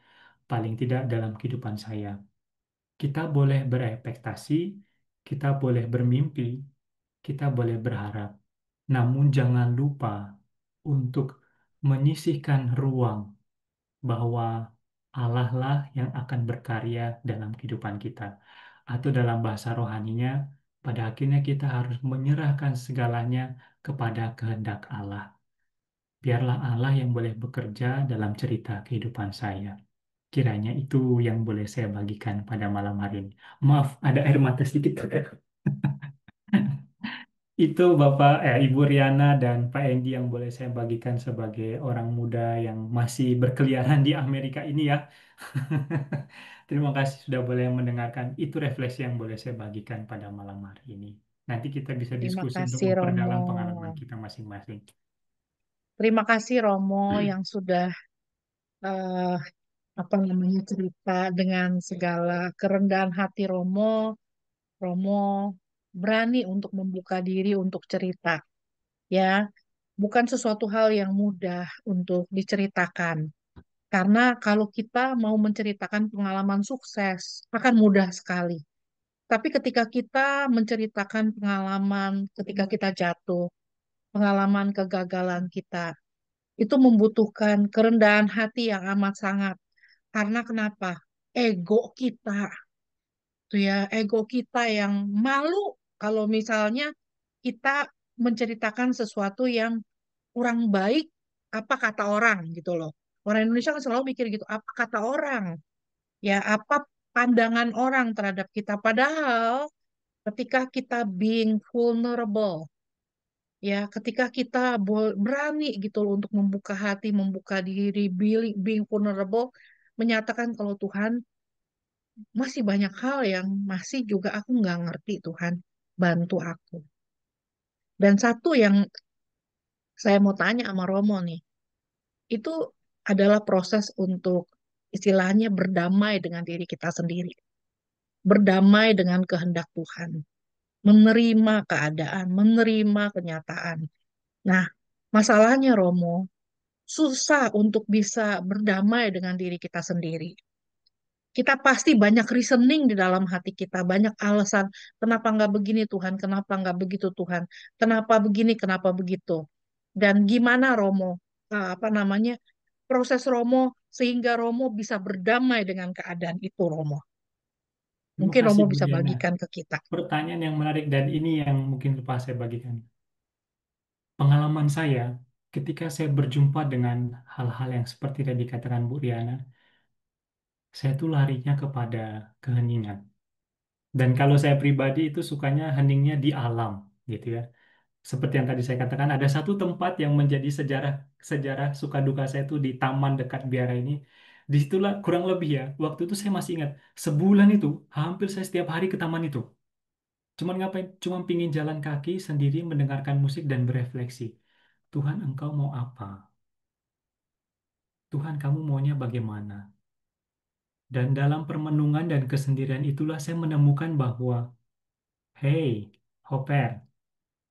Paling tidak dalam kehidupan saya. Kita boleh berekspektasi, kita boleh bermimpi, kita boleh berharap. Namun jangan lupa untuk menyisihkan ruang bahwa Allah lah yang akan berkarya dalam kehidupan kita. Atau dalam bahasa rohaninya, pada akhirnya kita harus menyerahkan segalanya kepada kehendak Allah. Biarlah Allah yang boleh bekerja dalam cerita kehidupan saya. Kiranya itu yang boleh saya bagikan pada malam hari ini. Maaf, ada air mata sedikit. Itu Ibu Riana dan Pak Endi yang boleh saya bagikan sebagai orang muda yang masih berkeliaran di Amerika ini ya. Terima kasih sudah boleh mendengarkan. Itu refleksi yang boleh saya bagikan pada malam hari ini. Nanti kita bisa Terima diskusi untuk kasih Romo. memperdalam pengalaman kita masing-masing. Terima kasih Romo yang sudah eh, apa namanya cerita dengan segala kerendahan hati Romo. Romo berani untuk membuka diri untuk cerita, ya. Bukan sesuatu hal yang mudah untuk diceritakan. Karena kalau kita mau menceritakan pengalaman sukses, akan mudah sekali. Tapi ketika kita menceritakan pengalaman ketika kita jatuh, pengalaman kegagalan kita, itu membutuhkan kerendahan hati yang amat sangat. Karena kenapa? Ego kita, tuh ya, ego kita yang malu kalau misalnya kita menceritakan sesuatu yang kurang baik, apa kata orang gitu loh. Orang Indonesia kan selalu mikir gitu, apa kata orang? Ya, apa pandangan orang terhadap kita? Padahal ketika kita being vulnerable, ya, ketika kita berani gitu loh untuk membuka hati, membuka diri, being vulnerable, menyatakan kalau Tuhan masih banyak hal yang masih juga aku nggak ngerti Tuhan, bantu aku. Dan satu yang saya mau tanya sama Romo nih, itu adalah proses untuk istilahnya berdamai dengan diri kita sendiri, berdamai dengan kehendak Tuhan, menerima keadaan, menerima kenyataan. Nah, masalahnya Romo, susah untuk bisa berdamai dengan diri kita sendiri. Kita pasti banyak reasoning di dalam hati kita, banyak alasan kenapa nggak begini Tuhan, kenapa nggak begitu Tuhan, kenapa begini, kenapa begitu. Dan gimana Romo, apa namanya, proses Romo sehingga Romo bisa berdamai dengan keadaan itu Romo. Terima Mungkin kasih Romo Bu bisa Diana. bagikan ke kita. Pertanyaan yang menarik dan ini yang mungkin lupa saya bagikan. Pengalaman saya ketika saya berjumpa dengan hal-hal yang seperti tadi dikatakan Bu Riana, saya tuh larinya kepada keheningan. Dan kalau saya pribadi itu sukanya heningnya di alam, gitu ya. Seperti yang tadi saya katakan, ada satu tempat yang menjadi sejarah sejarah suka duka saya itu di taman dekat biara ini. Disitulah kurang lebih ya, waktu itu saya masih ingat, sebulan itu hampir saya setiap hari ke taman itu. Cuman ngapain? Cuma pingin jalan kaki sendiri, mendengarkan musik dan berefleksi. Tuhan, Engkau mau apa? Tuhan, kamu maunya bagaimana? Dan dalam permenungan dan kesendirian itulah saya menemukan bahwa, hey, Hopper,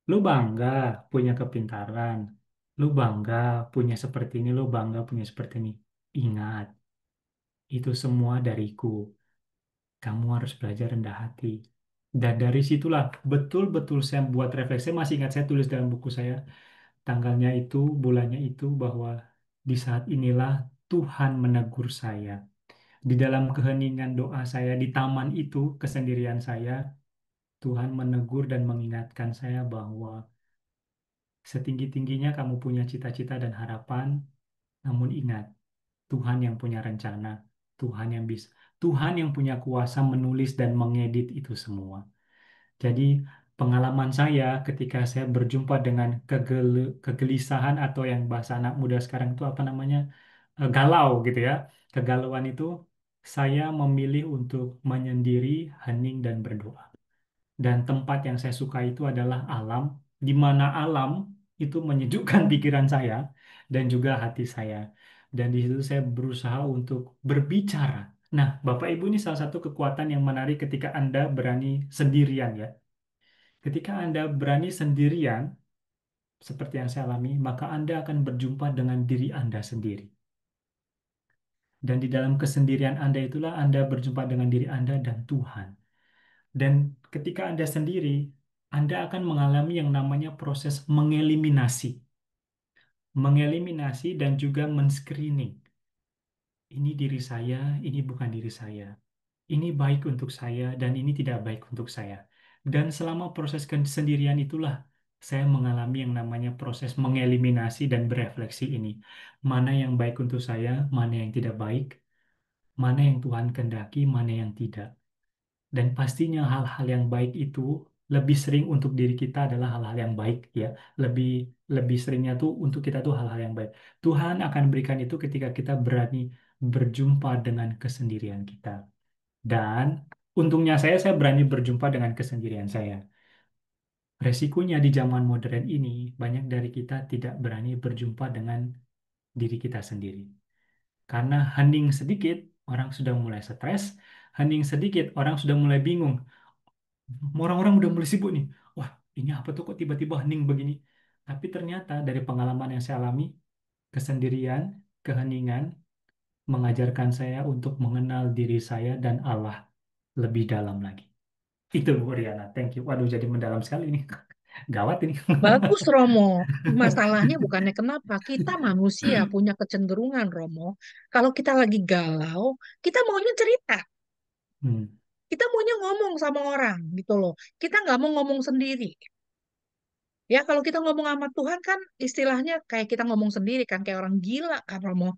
lu bangga punya kepintaran. Lu bangga punya seperti ini, lu bangga punya seperti ini. Ingat, itu semua dariku. Kamu harus belajar rendah hati. Dan dari situlah betul-betul saya buat refleksi. Saya masih ingat saya tulis dalam buku saya tanggalnya itu, bulannya itu bahwa di saat inilah Tuhan menegur saya. Di dalam keheningan doa saya di taman itu, kesendirian saya, Tuhan menegur dan mengingatkan saya bahwa setinggi-tingginya kamu punya cita-cita dan harapan, namun ingat, Tuhan yang punya rencana, Tuhan yang bisa, Tuhan yang punya kuasa menulis dan mengedit itu semua. Jadi pengalaman saya ketika saya berjumpa dengan kegelisahan atau yang bahasa anak muda sekarang itu apa namanya, galau gitu ya, kegalauan itu saya memilih untuk menyendiri, hening dan berdoa. Dan tempat yang saya suka itu adalah alam, di mana alam itu menyejukkan pikiran saya dan juga hati saya. Dan di situ saya berusaha untuk berbicara. Nah, Bapak Ibu ini salah satu kekuatan yang menarik ketika Anda berani sendirian ya. Ketika Anda berani sendirian, seperti yang saya alami, maka Anda akan berjumpa dengan diri Anda sendiri. Dan di dalam kesendirian Anda itulah Anda berjumpa dengan diri Anda dan Tuhan. Dan ketika Anda sendiri, Anda akan mengalami yang namanya proses mengeliminasi. Mengeliminasi dan juga men-screening. Ini diri saya, ini bukan diri saya. Ini baik untuk saya dan ini tidak baik untuk saya. Dan selama proses kesendirian itulah saya mengalami yang namanya proses mengeliminasi dan berefleksi ini. Mana yang baik untuk saya, mana yang tidak baik, mana yang Tuhan kehendaki, mana yang tidak. Dan pastinya hal-hal yang baik itu lebih sering untuk diri kita adalah hal-hal yang baik ya. Lebih lebih seringnya tuh untuk kita tuh hal-hal yang baik. Tuhan akan berikan itu ketika kita berani berjumpa dengan kesendirian kita. Dan untungnya saya berani berjumpa dengan kesendirian saya. Resikonya di zaman modern ini, banyak dari kita tidak berani berjumpa dengan diri kita sendiri. Karena hening sedikit, orang sudah mulai stres, hening sedikit, orang sudah mulai bingung. Orang-orang udah mulai sibuk nih. Wah, ini apa tuh kok tiba-tiba hening begini? Tapi ternyata dari pengalaman yang saya alami, kesendirian, keheningan, mengajarkan saya untuk mengenal diri saya dan Allah lebih dalam lagi. Itu Bu Riana, thank you. Waduh, jadi mendalam sekali ini. Gawat ini. Bagus, Romo. Masalahnya bukannya kenapa. Kita manusia punya kecenderungan, Romo. Kalau kita lagi galau, kita maunya cerita. Hmm. Kita maunya ngomong sama orang gitu loh. Kita nggak mau ngomong sendiri. Ya, kalau kita ngomong sama Tuhan kan istilahnya kayak kita ngomong sendiri kan, kayak orang gila kan, Romo.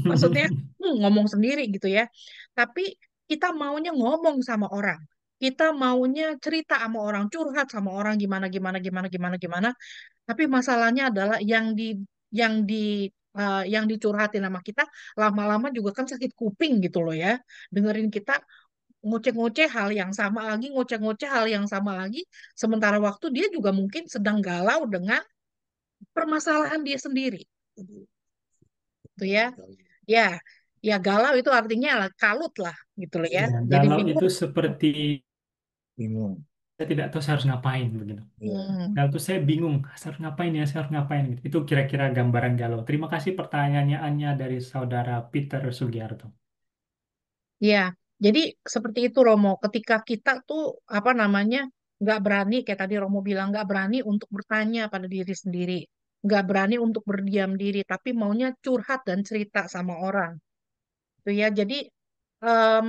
Maksudnya ngomong sendiri gitu ya. Tapi kita maunya ngomong sama orang. Kita maunya cerita sama orang, curhat sama orang gimana gimana gimana gimana gimana. Tapi masalahnya adalah yang di yang dicurhatin sama kita lama-lama juga kan sakit kuping gitu loh ya. Dengerin kita ngoceh-ngoceh hal yang sama lagi, ngoceh-ngoceh hal yang sama lagi. Sementara waktu dia juga mungkin sedang galau dengan permasalahan dia sendiri. Gitu ya. Ya, ya galau itu artinya lah kalut lah gitu loh ya. Ya, Jadi galau bingung. itu seperti Bingung. saya tidak tahu saya harus ngapain begitu. Hmm. Galau itu saya bingung, saya harus ngapain ya, saya harus ngapain gitu. Itu kira-kira gambaran galau. Terima kasih pertanyaannya dari saudara Peter Sugiarto. Ya, jadi seperti itu Romo. Ketika kita tuh apa namanya nggak berani, kayak tadi Romo bilang nggak berani untuk bertanya pada diri sendiri, nggak berani untuk berdiam diri, tapi maunya curhat dan cerita sama orang. Itu ya. Jadi em,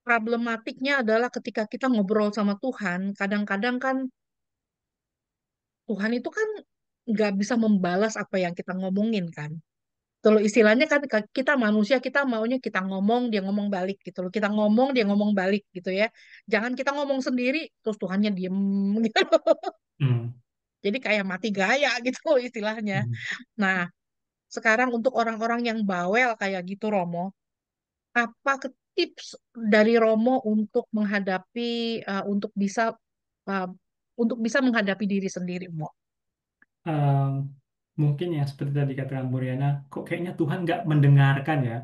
problematiknya adalah ketika kita ngobrol sama Tuhan, kadang-kadang kan Tuhan itu kan nggak bisa membalas apa yang kita ngomongin kan. Kalau istilahnya kan kita manusia kita maunya kita ngomong dia ngomong balik gitu loh. Kita ngomong dia ngomong balik gitu ya. Jangan kita ngomong sendiri terus Tuhannya diem gitu. Hmm. Jadi kayak mati gaya gitu loh istilahnya. Hmm. Nah, sekarang untuk orang-orang yang bawel kayak gitu Romo, apa tips dari Romo untuk menghadapi uh, untuk bisa menghadapi diri sendiri, Mo? Em, Mungkin ya seperti tadi katakan Bu Riana, kok kayaknya Tuhan nggak mendengarkan ya.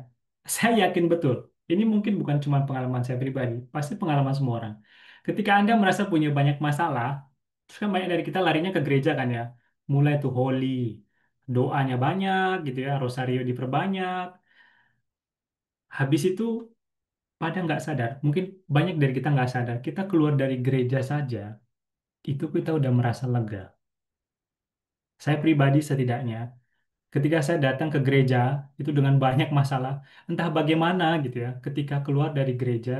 Saya yakin betul. Ini mungkin bukan cuma pengalaman saya pribadi, pasti pengalaman semua orang. Ketika Anda merasa punya banyak masalah, terus kan banyak dari kita larinya ke gereja kan ya. Mulai tuh holy, doanya banyak gitu ya, rosario diperbanyak. Habis itu pada nggak sadar, mungkin banyak dari kita nggak sadar, kita keluar dari gereja saja, itu kita udah merasa lega. Saya pribadi setidaknya ketika saya datang ke gereja itu dengan banyak masalah, entah bagaimana gitu ya, ketika keluar dari gereja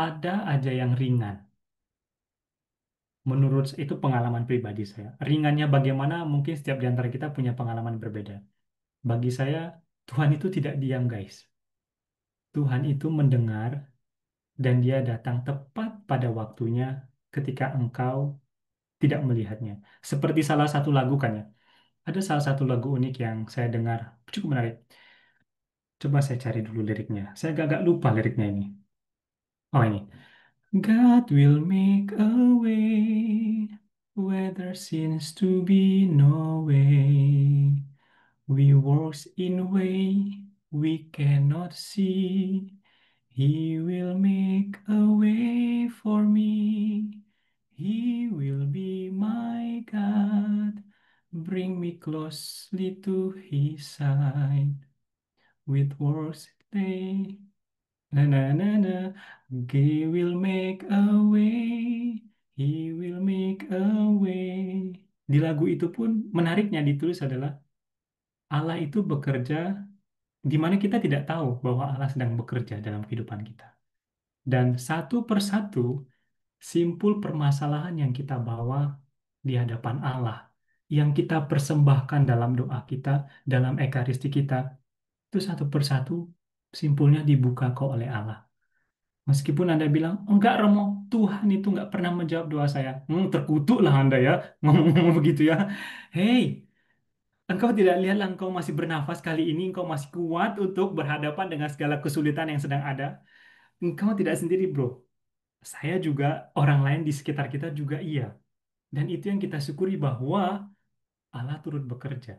ada aja yang ringan. Menurut itu pengalaman pribadi saya. Ringannya bagaimana mungkin setiap di antara kita punya pengalaman berbeda. Bagi saya Tuhan itu tidak diam, guys. Tuhan itu mendengar dan dia datang tepat pada waktunya ketika engkau tidak melihatnya. Seperti salah satu lagu kan ya. Ada salah satu lagu unik yang saya dengar cukup menarik. Coba saya cari dulu liriknya. Saya agak lupa liriknya ini. Oh ini. God will make a way where there seems to be no way. We works in way we cannot see. He will make a way for me. He will be my God. Bring me closely to his side. With words they na na na na. He will make a way. He will make a way. Di lagu itu pun menariknya ditulis adalah Allah itu bekerja di mana kita tidak tahu bahwa Allah sedang bekerja dalam kehidupan kita. Dan satu persatu simpul permasalahan yang kita bawa di hadapan Allah, yang kita persembahkan dalam doa kita, dalam ekaristi kita, itu satu persatu simpulnya dibuka kok oleh Allah. Meskipun Anda bilang, enggak Romo, Tuhan itu enggak pernah menjawab doa saya. Terkutuklah Anda ya, ngomong-ngomong begitu ya. Hei, engkau tidak lihatlah engkau masih bernafas kali ini, engkau masih kuat untuk berhadapan dengan segala kesulitan yang sedang ada. Engkau tidak sendiri, bro. Saya juga, orang lain di sekitar kita juga iya. Dan itu yang kita syukuri bahwa Allah turut bekerja.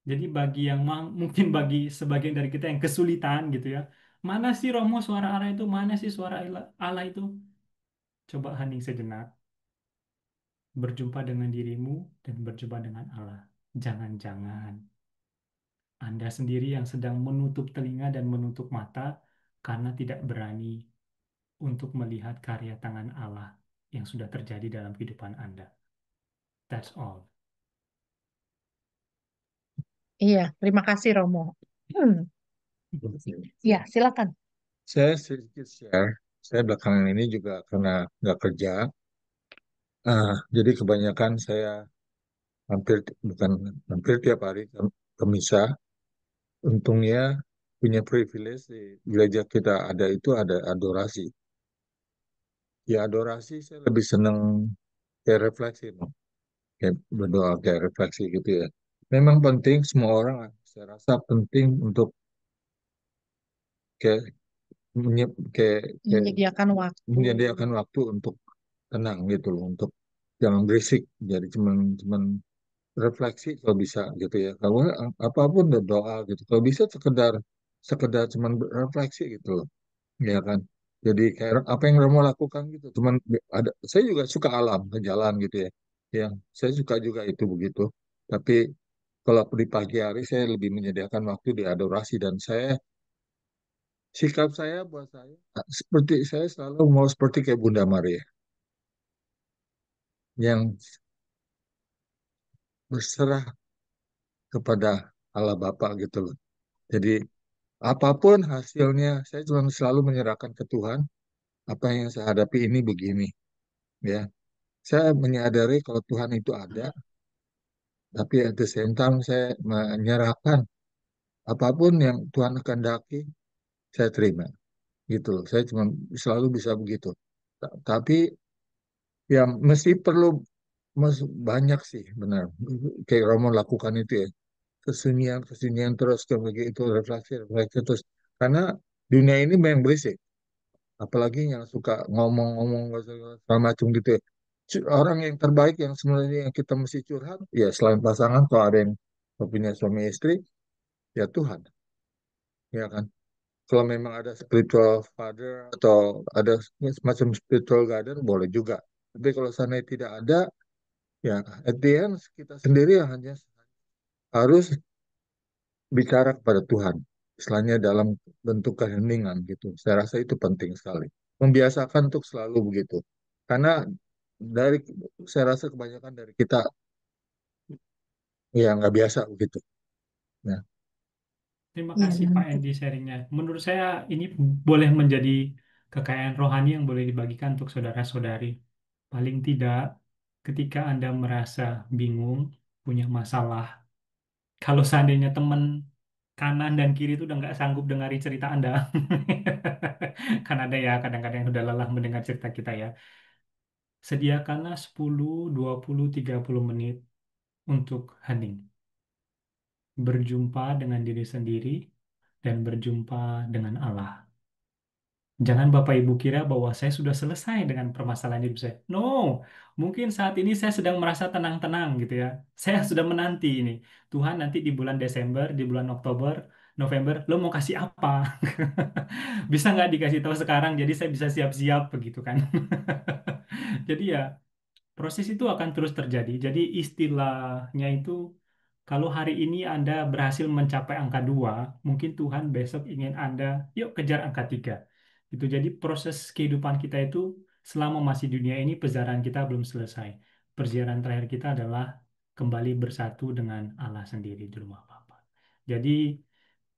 Jadi bagi yang mungkin bagi sebagian dari kita yang kesulitan gitu ya. Mana sih Romo suara Allah itu? Mana sih suara Allah itu? Coba hening sejenak, berjumpa dengan dirimu dan berjumpa dengan Allah. Jangan-jangan Anda sendiri yang sedang menutup telinga dan menutup mata karena tidak berani untuk melihat karya tangan Allah yang sudah terjadi dalam kehidupan Anda. That's all. Iya, terima kasih Romo. Hmm. Ya, silakan. Saya sedikit share. Saya belakangan ini juga karena nggak kerja, jadi kebanyakan saya hampir bukan hampir tiap hari ke misa. Untungnya punya privilege di gereja kita ada itu ada adorasi. Ya adorasi saya lebih senang kayak refleksi, no? Kayak berdoa kayak refleksi gitu ya. Memang penting semua orang, saya rasa penting untuk kayak kayak Menyediakan waktu. menyediakan waktu untuk tenang gitu loh, untuk jangan berisik. Jadi cuman cuman refleksi kalau bisa gitu ya. Kalau apapun doa gitu. Kalau bisa sekedar sekedar cuman refleksi gitu loh, ya kan. Jadi kayak apa yang Romo lakukan gitu. Cuman ada saya juga suka alam, ke jalan gitu ya. Ya, saya suka juga itu begitu. Tapi kalau di pagi hari saya lebih menyediakan waktu di adorasi dan sikap saya buat saya seperti saya selalu mau seperti kayak Bunda Maria yang berserah kepada Allah Bapa gitu loh. Jadi apapun hasilnya, saya cuma selalu menyerahkan ke Tuhan. Apa yang saya hadapi ini begini, ya. Saya menyadari kalau Tuhan itu ada, tapi at the same time saya menyerahkan apapun yang Tuhan kehendaki, saya terima. Gitu loh. Saya cuma selalu bisa begitu. Tapi ya mesti perlu banyak sih, benar. Kayak Romo lakukan itu ya. Kesunyian, kesunyian terus kayak begitu, refleksi, refleksi terus. Karena dunia ini memang berisik. Apalagi yang suka ngomong-ngomong segala macam gitu ya. Orang yang terbaik yang sebenarnya yang kita mesti curhat ya selain pasangan kalau ada yang punya suami istri ya Tuhan, ya kan. Kalau memang ada spiritual father atau ada semacam spiritual guardian boleh juga, tapi kalau sana tidak ada ya at the end kita sendiri yang hanya harus bicara kepada Tuhan, istilahnya dalam bentuk keheningan gitu. Saya rasa itu penting sekali. Membiasakan untuk selalu begitu. Karena dari saya rasa kebanyakan dari kita ya nggak biasa begitu. Ya. Terima Iya, kasih Pak Endi sharingnya. Menurut saya ini boleh menjadi kekayaan rohani yang boleh dibagikan untuk saudara-saudari. Paling tidak, ketika Anda merasa bingung, punya masalah, kalau seandainya teman kanan dan kiri itu udah nggak sanggup dengarin cerita Anda, kan ada ya kadang-kadang yang udah lelah mendengar cerita kita ya. Sediakanlah 10, 20, 30 menit untuk hening, berjumpa dengan diri sendiri, dan berjumpa dengan Allah. Jangan Bapak Ibu kira bahwa saya sudah selesai dengan permasalahan hidup saya. No, mungkin saat ini saya sedang merasa tenang-tenang gitu ya. Saya sudah menanti ini. Tuhan nanti di bulan Desember, di bulan Oktober, November, lo mau kasih apa? Bisa nggak dikasih tahu sekarang? Jadi saya bisa siap-siap begitu kan. Jadi ya, Proses itu akan terus terjadi. Jadi istilahnya itu kalau hari ini Anda berhasil mencapai angka 2, mungkin Tuhan besok ingin Anda, yuk kejar angka 3. Itu jadi proses kehidupan kita itu selama masih di dunia ini perjalanan kita belum selesai. Perjalanan terakhir kita adalah kembali bersatu dengan Allah sendiri di rumah Bapa. Jadi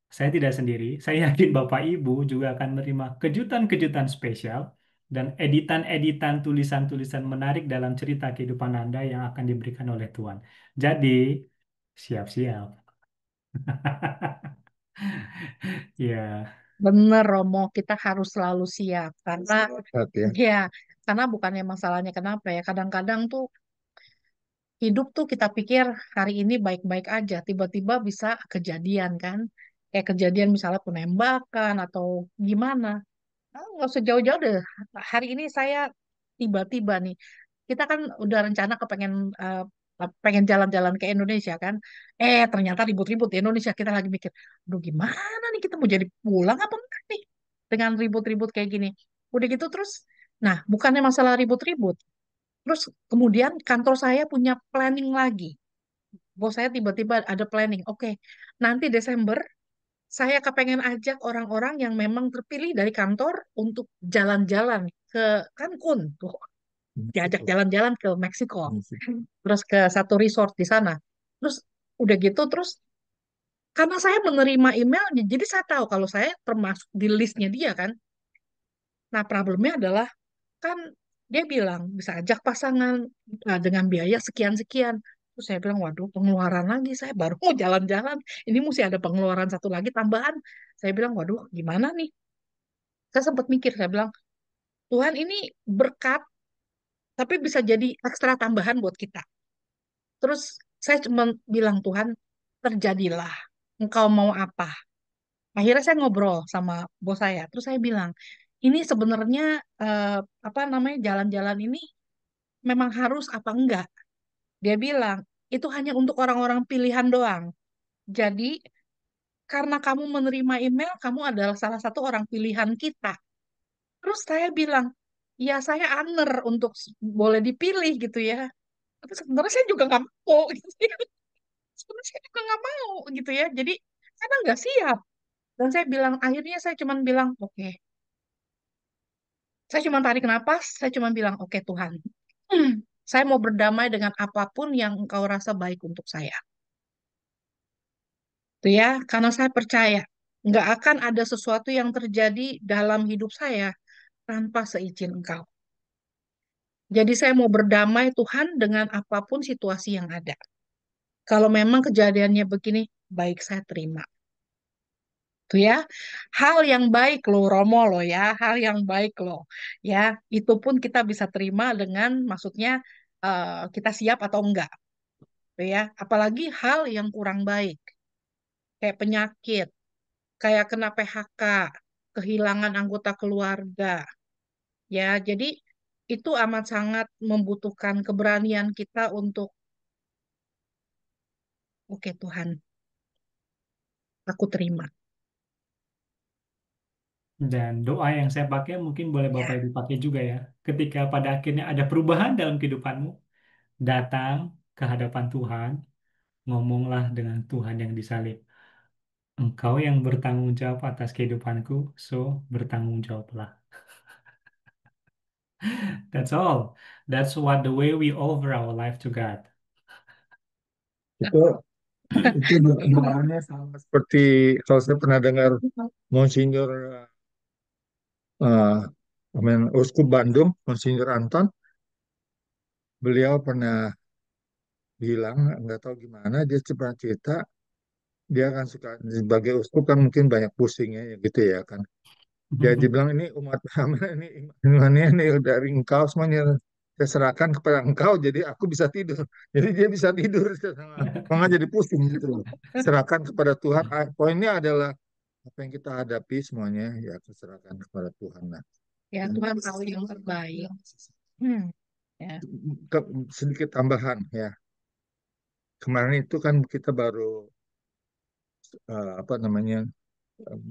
saya tidak sendiri. Saya yakin Bapak Ibu juga akan menerima kejutan-kejutan spesial dan editan-editan tulisan-tulisan menarik dalam cerita kehidupan Anda yang akan diberikan oleh Tuhan. Jadi, siap-siap. Ya, Bener, Romo, kita harus selalu siap karena Sehat ya. ya, karena bukannya masalahnya kenapa ya. Kadang-kadang tuh hidup tuh kita pikir hari ini baik-baik aja, tiba-tiba bisa kejadian kan. Kayak kejadian misalnya penembakan atau gimana. Ah, nggak usah jauh-jauh deh. Hari ini saya tiba-tiba nih, kita kan udah rencana kepengen pengen jalan-jalan ke Indonesia kan. Ternyata ribut-ribut di Indonesia. Kita lagi mikir, aduh gimana nih kita mau jadi pulang apa enggak nih dengan ribut-ribut kayak gini. Udah gitu terus, nah bukannya masalah ribut-ribut. Terus kemudian kantor saya punya planning lagi. Bos saya tiba-tiba ada planning. Oke, nanti Desember saya kepengen ajak orang-orang yang memang terpilih dari kantor untuk jalan-jalan ke Cancun, tuh diajak jalan-jalan ke Meksiko, terus ke satu resort di sana. Terus udah gitu, terus karena saya menerima emailnya, jadi saya tahu kalau saya termasuk di listnya dia kan. Nah problemnya adalah kan dia bilang bisa ajak pasangan dengan biaya sekian-sekian. Terus saya bilang, waduh pengeluaran lagi, saya baru mau jalan-jalan, ini mesti ada pengeluaran satu lagi tambahan. Saya bilang, waduh gimana nih? Saya sempat mikir, saya bilang, Tuhan ini berkat, tapi bisa jadi ekstra tambahan buat kita. Terus saya cuma bilang, Tuhan, terjadilah. Engkau mau apa? Akhirnya saya ngobrol sama bos saya. Terus saya bilang, ini sebenarnya eh, apa namanya jalan-jalan ini memang harus apa enggak? Dia bilang, itu hanya untuk orang-orang pilihan doang. Jadi, karena kamu menerima email, kamu adalah salah satu orang pilihan kita. Terus saya bilang, ya saya honor untuk boleh dipilih gitu ya. Tapi sebenarnya saya juga nggak mau gitu ya. Sebenarnya saya juga nggak mau gitu ya. Jadi karena nggak siap. Dan saya bilang, akhirnya saya cuma bilang, oke. Saya cuma tarik napas, saya cuma bilang, oke Tuhan. Saya mau berdamai dengan apapun yang engkau rasa baik untuk saya. Itu ya, karena saya percaya nggak akan ada sesuatu yang terjadi dalam hidup saya tanpa seizin engkau. Jadi saya mau berdamai Tuhan dengan apapun situasi yang ada. Kalau memang kejadiannya begini, baik saya terima. Tuh ya, hal yang baik loh Romo loh ya, hal yang baik loh ya. Itu pun kita bisa terima dengan maksudnya kita siap atau enggak, tuh ya. Apalagi hal yang kurang baik, kayak penyakit, kayak kena PHK, kehilangan anggota keluarga, ya. Jadi itu amat sangat membutuhkan keberanian kita untuk, oke Tuhan, aku terima. dan doa yang saya pakai mungkin boleh Bapak Ya, Ibu pakai juga ya. Ketika pada akhirnya ada perubahan dalam kehidupanmu, datang ke hadapan Tuhan, ngomonglah dengan Tuhan yang disalib. Engkau yang bertanggung jawab atas kehidupanku, so bertanggung jawablah. That's all. That's what the way we offer our life to God. Itu itu doanya sama seperti kalau saya pernah dengar Monsignor uh, Uskup Bandung, Monsignor Anton, beliau pernah bilang nggak tahu gimana dia coba cerita dia kan suka sebagai uskup kan mungkin banyak pusingnya ya gitu ya kan. Dia bilang ini umat kami ini imannya ini dari engkau semuanya saya serahkan kepada engkau jadi aku bisa tidur. Jadi dia bisa tidur nggak jadi pusing gitu loh. Serahkan kepada Tuhan. Poinnya adalah apa yang kita hadapi semuanya ya serahkan kepada Tuhan. Nah, ya Tuhan tahu yang terbaik. Hmm, ya, ke- sedikit tambahan ya. Kemarin itu kan kita baru apa namanya em,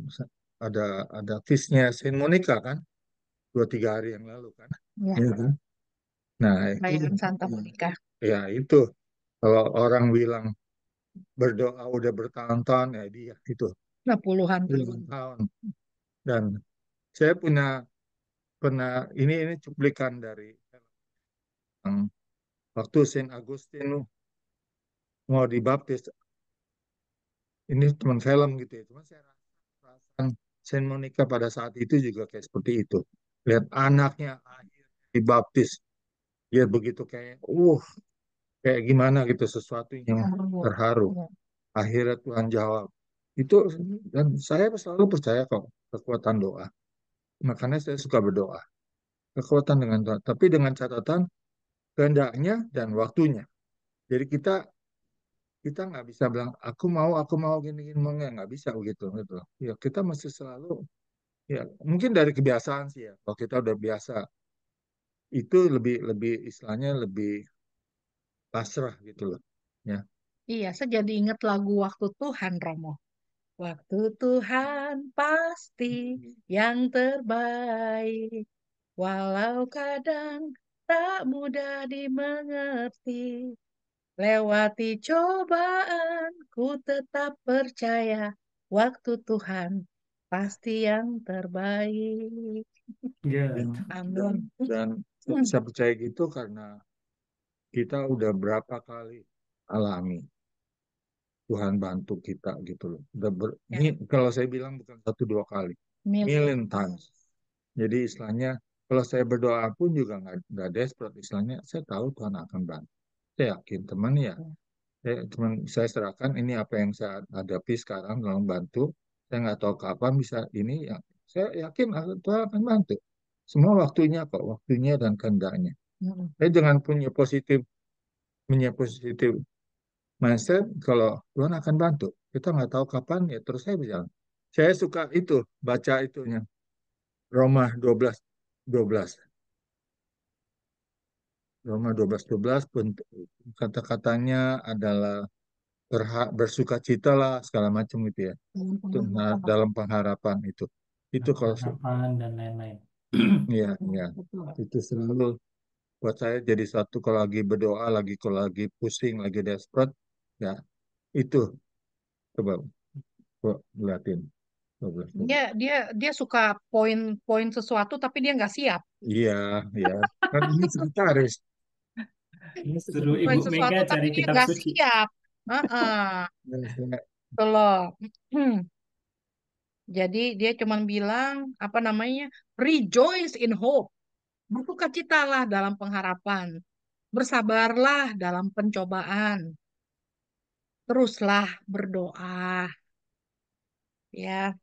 ada ada feastnya Saint Monica kan 2-3 hari yang lalu kan. ya, Iya kan? Nah, itu perayaan Santa Monica. ya itu kalau orang bilang berdoa udah bertahun-tahun ya dia itu Nah, puluhan puluhan tahun. tahun. Dan saya pernah ini cuplikan dari yang waktu Saint Augustine mau dibaptis. Ini teman film gitu ya. Cuma saya rasa perasaan Saint Monica pada saat itu juga kayak seperti itu. Lihat anaknya akhirnya dibaptis. Dia begitu kayak gimana gitu sesuatu yang Terharu. terharu. Ya. Akhirnya Tuhan jawab. Itu dan saya selalu percaya kok kekuatan doa. Makanya saya suka berdoa. Kekuatan dengan doa, tapi dengan catatan kehendaknya dan waktunya. Jadi kita kita nggak bisa bilang aku mau gini gini mau nggak bisa begitu gitu. Ya kita mesti selalu ya mungkin dari kebiasaan sih ya. Kalau kita udah biasa itu lebih lebih istilahnya lebih pasrah gitu loh. Ya. Iya, saya jadi ingat lagu Waktu Tuhan, Romo. Waktu Tuhan pasti yang terbaik, walau kadang tak mudah dimengerti. Lewati cobaan, ku tetap percaya waktu Tuhan pasti yang terbaik. Good. Dan saya bisa percaya gitu karena kita udah berapa kali alami Tuhan bantu kita gitu loh. Ya, Ini kalau saya bilang bukan satu dua kali, million. million times. Jadi istilahnya kalau saya berdoa pun juga nggak desperate istilahnya. Saya tahu Tuhan akan bantu. Saya yakin teman ya. Saya serahkan ini apa yang saya hadapi sekarang dalam bantu. Saya nggak tahu kapan bisa ini ya. Saya yakin Tuhan akan bantu. Semua waktunya kok, waktunya dan kehendaknya. Mm. Saya jangan punya positif mindset kalau Tuhan akan bantu. Kita nggak tahu kapan ya terus saya berjalan. Saya suka itu baca itunya Roma 12:12. Roma 12:12 kata-katanya adalah bersukacita lah segala macam gitu ya. Itu, nah, dalam pengharapan itu. Itu kalau Harapan dan lain-lain. ya ya itu selalu buat saya jadi satu kalau lagi berdoa lagi kalau lagi pusing lagi desperate ya itu coba kok liatin 12. Dia dia dia suka poin-poin sesuatu tapi dia nggak siap. Iya, iya. Kan ini sekretaris. Ini Suruh Poin Ibu Mega sesuatu tapi cari dia kitab nggak suci. siap. Heeh. sekretaris. Itu loh. Jadi dia cuma bilang apa namanya? Rejoice in hope. Bersukacitalah dalam pengharapan. Bersabarlah dalam pencobaan. Teruslah berdoa, ya.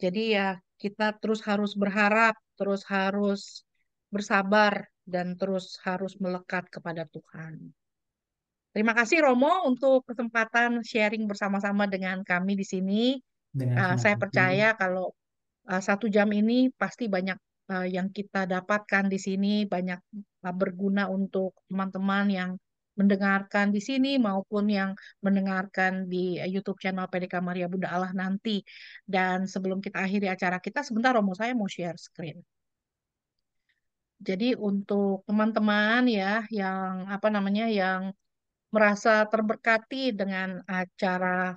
Jadi ya kita terus harus berharap, terus harus bersabar dan terus harus melekat kepada Tuhan. Terima kasih Romo untuk kesempatan sharing bersama-sama dengan kami di sini. Dengan senang Saya hati. percaya kalau 1 jam ini pasti banyak yang kita dapatkan di sini, banyak berguna untuk teman-teman yang mendengarkan di sini maupun yang mendengarkan di YouTube channel PDK Maria Bunda Allah nanti. Dan sebelum kita akhiri acara kita, sebentar Romo saya mau share screen. Jadi untuk teman-teman ya yang apa namanya yang merasa terberkati dengan acara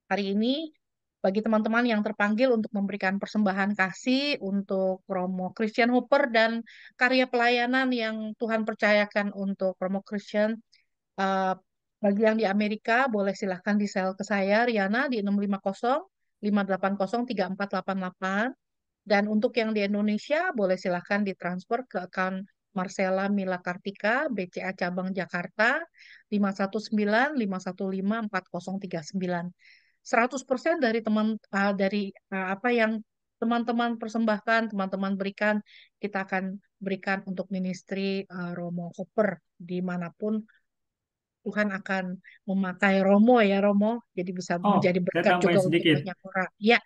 hari ini, bagi teman-teman yang terpanggil untuk memberikan persembahan kasih untuk Romo Christian Hooper dan karya pelayanan yang Tuhan percayakan untuk Romo Christian, eh, bagi yang di Amerika boleh silahkan di sel ke saya Riana di 650 580 3488. Dan untuk yang di Indonesia boleh silahkan ditransfer ke akun Marcella Mila Kartika BCA Cabang Jakarta 519 515 4039. 100% dari apa yang teman-teman persembahkan, teman-teman berikan, kita akan berikan untuk ministry Romo Hopper dimanapun Tuhan akan memakai Romo ya Romo, jadi bisa Oh, menjadi saya berkat juga tambahin untuk sedikit. banyak orang. Ya,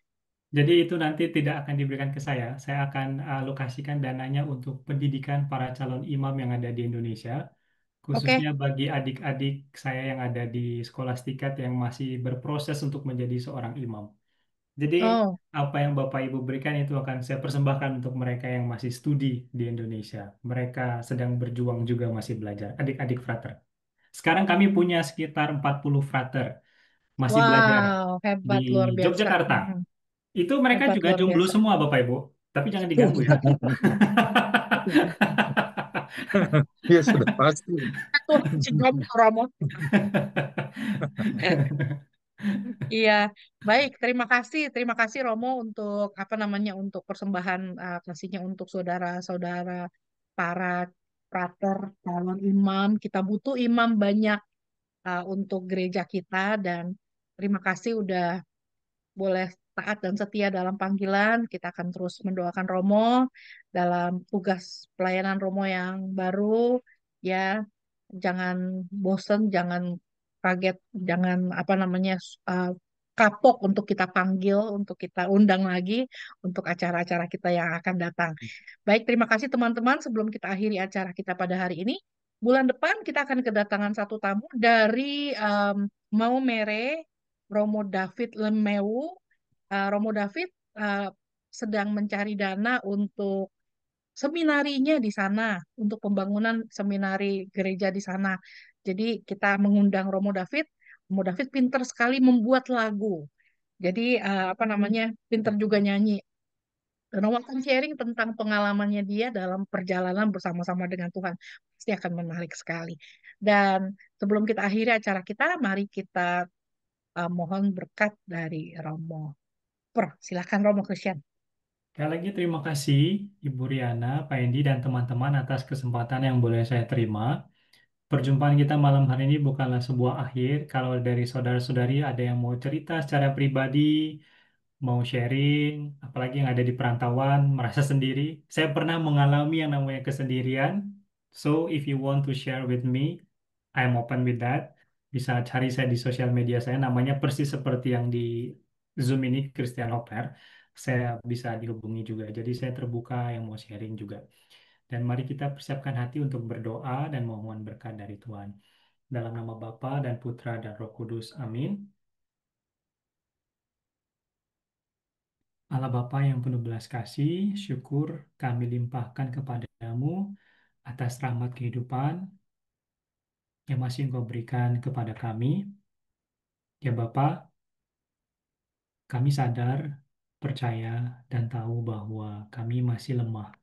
Jadi itu nanti tidak akan diberikan ke saya. Saya akan alokasikan dananya untuk pendidikan para calon imam yang ada di Indonesia, oke. khususnya bagi adik-adik saya yang ada di sekolah stikat yang masih berproses untuk menjadi seorang imam. Jadi Oh, apa yang Bapak Ibu berikan itu akan saya persembahkan untuk mereka yang masih studi di Indonesia. Mereka sedang berjuang juga masih belajar, adik-adik frater. Sekarang kami punya sekitar 40 frater masih belajar wow, di hebat luar biasa. Yogyakarta. Itu mereka Hebat juga luar jomblo biasa. semua Bapak Ibu. Tapi jangan diganggu ya. Ya sudah pasti. Tuh, si Romo, Romo. Iya, baik. Terima kasih Romo untuk apa namanya untuk persembahan kasihnya untuk saudara-saudara para frater calon imam. Kita butuh imam banyak untuk gereja kita dan terima kasih udah boleh taat dan setia dalam panggilan. Kita akan terus mendoakan Romo dalam tugas pelayanan Romo yang baru. Ya, jangan bosen, jangan kaget, jangan apa namanya uh, kapok untuk kita panggil, untuk kita undang lagi untuk acara-acara kita yang akan datang. Baik, terima kasih teman-teman. Sebelum kita akhiri acara kita pada hari ini, bulan depan kita akan kedatangan satu tamu dari Maumere, Romo David Lemeu. Romo David uh, sedang mencari dana untuk seminarinya di sana, untuk pembangunan seminari gereja di sana. Jadi kita mengundang Romo David. Romo David pinter sekali membuat lagu. Jadi apa namanya, pinter juga nyanyi. Dan Romo akan sharing tentang pengalamannya dia dalam perjalanan bersama-sama dengan Tuhan. Pasti akan menarik sekali. Dan sebelum kita akhiri acara kita, mari kita mohon berkat dari Romo. Silakan Romo Christian. Sekali lagi terima kasih Ibu Riana, Pak Endi, dan teman-teman atas kesempatan yang boleh saya terima. Perjumpaan kita malam hari ini bukanlah sebuah akhir. Kalau dari saudara-saudari ada yang mau cerita secara pribadi, mau sharing, apalagi yang ada di perantauan, merasa sendiri. Saya pernah mengalami yang namanya kesendirian. So, if you want to share with me, I'm open with that. Bisa cari saya di sosial media saya, namanya persis seperti yang di Zoom ini, Christian Hopper. Saya bisa dihubungi juga. Jadi saya terbuka yang mau sharing juga. Dan mari kita persiapkan hati untuk berdoa dan mohon berkat dari Tuhan. Dalam nama Bapa dan Putra dan Roh Kudus. Amin. Allah Bapa yang penuh belas kasih, syukur kami limpahkan kepadamu atas rahmat kehidupan yang masih Engkau berikan kepada kami. Ya Bapa, kami sadar, percaya, dan tahu bahwa kami masih lemah.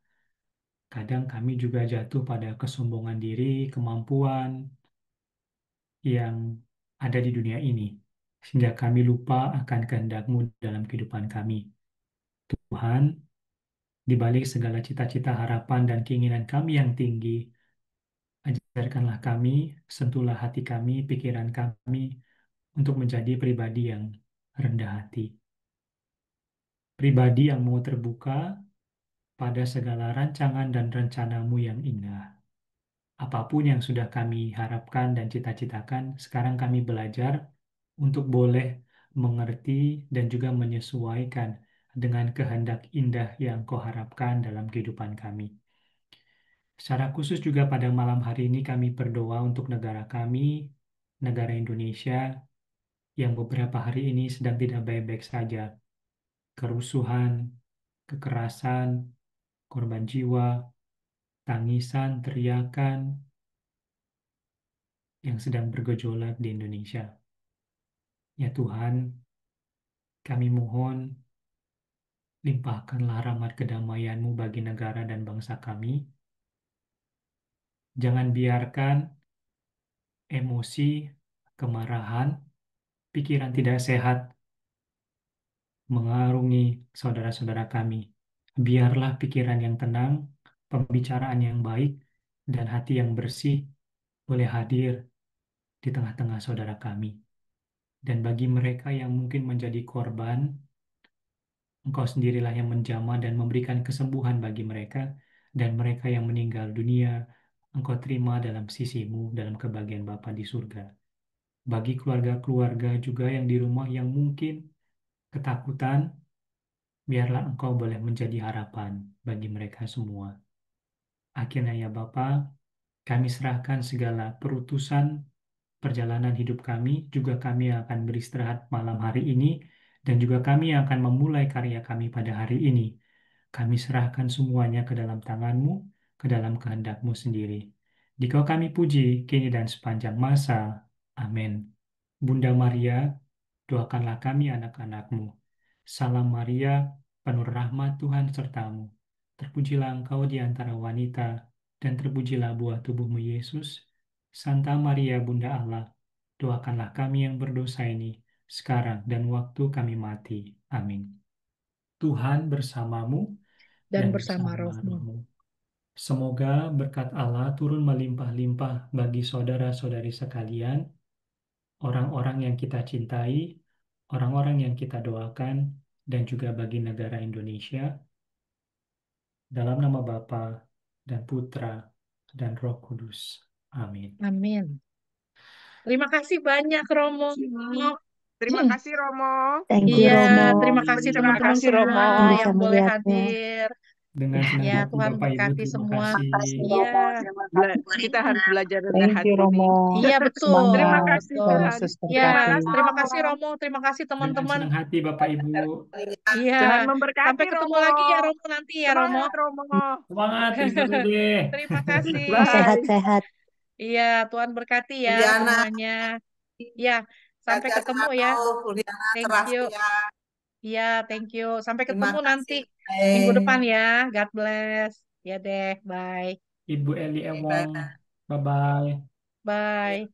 Kadang kami juga jatuh pada kesombongan diri, kemampuan yang ada di dunia ini, sehingga kami lupa akan kehendak-Mu dalam kehidupan kami. Tuhan, di balik segala cita-cita, harapan, dan keinginan kami yang tinggi, ajarkanlah kami, sentuhlah hati kami, pikiran kami, untuk menjadi pribadi yang rendah hati. Pribadi yang mau terbuka pada segala rancangan dan rencanamu yang indah. Apapun yang sudah kami harapkan dan cita-citakan, sekarang kami belajar untuk boleh mengerti dan juga menyesuaikan dengan kehendak indah yang kau harapkan dalam kehidupan kami. Secara khusus juga pada malam hari ini kami berdoa untuk negara kami, negara Indonesia, yang beberapa hari ini sedang tidak baik-baik saja. Kerusuhan, kekerasan, korban jiwa, tangisan, teriakan yang sedang bergejolak di Indonesia. Ya Tuhan, kami mohon limpahkanlah rahmat kedamaian-Mu bagi negara dan bangsa kami. Jangan biarkan emosi, kemarahan, pikiran tidak sehat mengarungi saudara-saudara kami. Biarlah pikiran yang tenang, pembicaraan yang baik, dan hati yang bersih boleh hadir di tengah-tengah saudara kami. Dan bagi mereka yang mungkin menjadi korban, Engkau sendirilah yang menjamah dan memberikan kesembuhan bagi mereka, dan mereka yang meninggal dunia, Engkau terima dalam sisimu, dalam kebahagiaan Bapa di surga. Bagi keluarga-keluarga juga yang di rumah yang mungkin ketakutan, biarlah Engkau boleh menjadi harapan bagi mereka semua. Akhirnya ya Bapa, kami serahkan segala perutusan perjalanan hidup kami, juga kami akan beristirahat malam hari ini Dan juga kami yang akan memulai karya kami pada hari ini. Kami serahkan semuanya ke dalam tangan-Mu, ke dalam kehendak-Mu sendiri. Dikau kami puji, kini dan sepanjang masa. Amin. Bunda Maria, doakanlah kami anak-anak-Mu. Salam Maria, penuh rahmat Tuhan sertamu. Terpujilah engkau di antara wanita, dan terpujilah buah tubuhmu Yesus. Santa Maria, Bunda Allah, doakanlah kami yang berdosa ini, sekarang dan waktu kami mati. Amin. Tuhan bersamamu dan dan bersama bersama rohmu. rohmu. Semoga berkat Allah turun melimpah-limpah bagi saudara-saudari sekalian, orang-orang yang kita cintai, orang-orang yang kita doakan, dan juga bagi negara Indonesia, dalam nama Bapa dan Putra dan Roh Kudus. Amin. Amin. Terima kasih banyak Romo. Terima kasih Romo. Thank you, Iya, Romo. terima kasih Terima teman-teman kasih semua Romo. Bisa yang boleh melihatnya. hadir. Dengan senang Ya, hati Tuhan Bapak Ibu, berkati terima semua. kasih. Iya, Kita harus belajar rendah Thank hati you, nih. Romo. iya betul. Terima Semangat, kasih Betul. Tuhan. Suster Ya, Terima Kati. kasih terima Romo. kasih Romo, terima kasih Dengan teman-teman. senang hati Bapak Ibu. Iya, Tuhan sampai memberkati ketemu Romo. lagi ya Romo nanti ya Romo. Semangat Romo. Semangat, terima Dede. Terima kasih. Bye. Sehat-sehat. Iya, Tuhan berkati ya Juliana, semuanya. Ya, sampai sehat-sehat ketemu selalu. ya. Juliana Thank cerah you. setia. Iya, thank you. Sampai Terima ketemu nanti kasih. minggu depan ya. God bless. Ya deh, bye. Ibu Eli Bye. Ewong, bye-bye. Bye.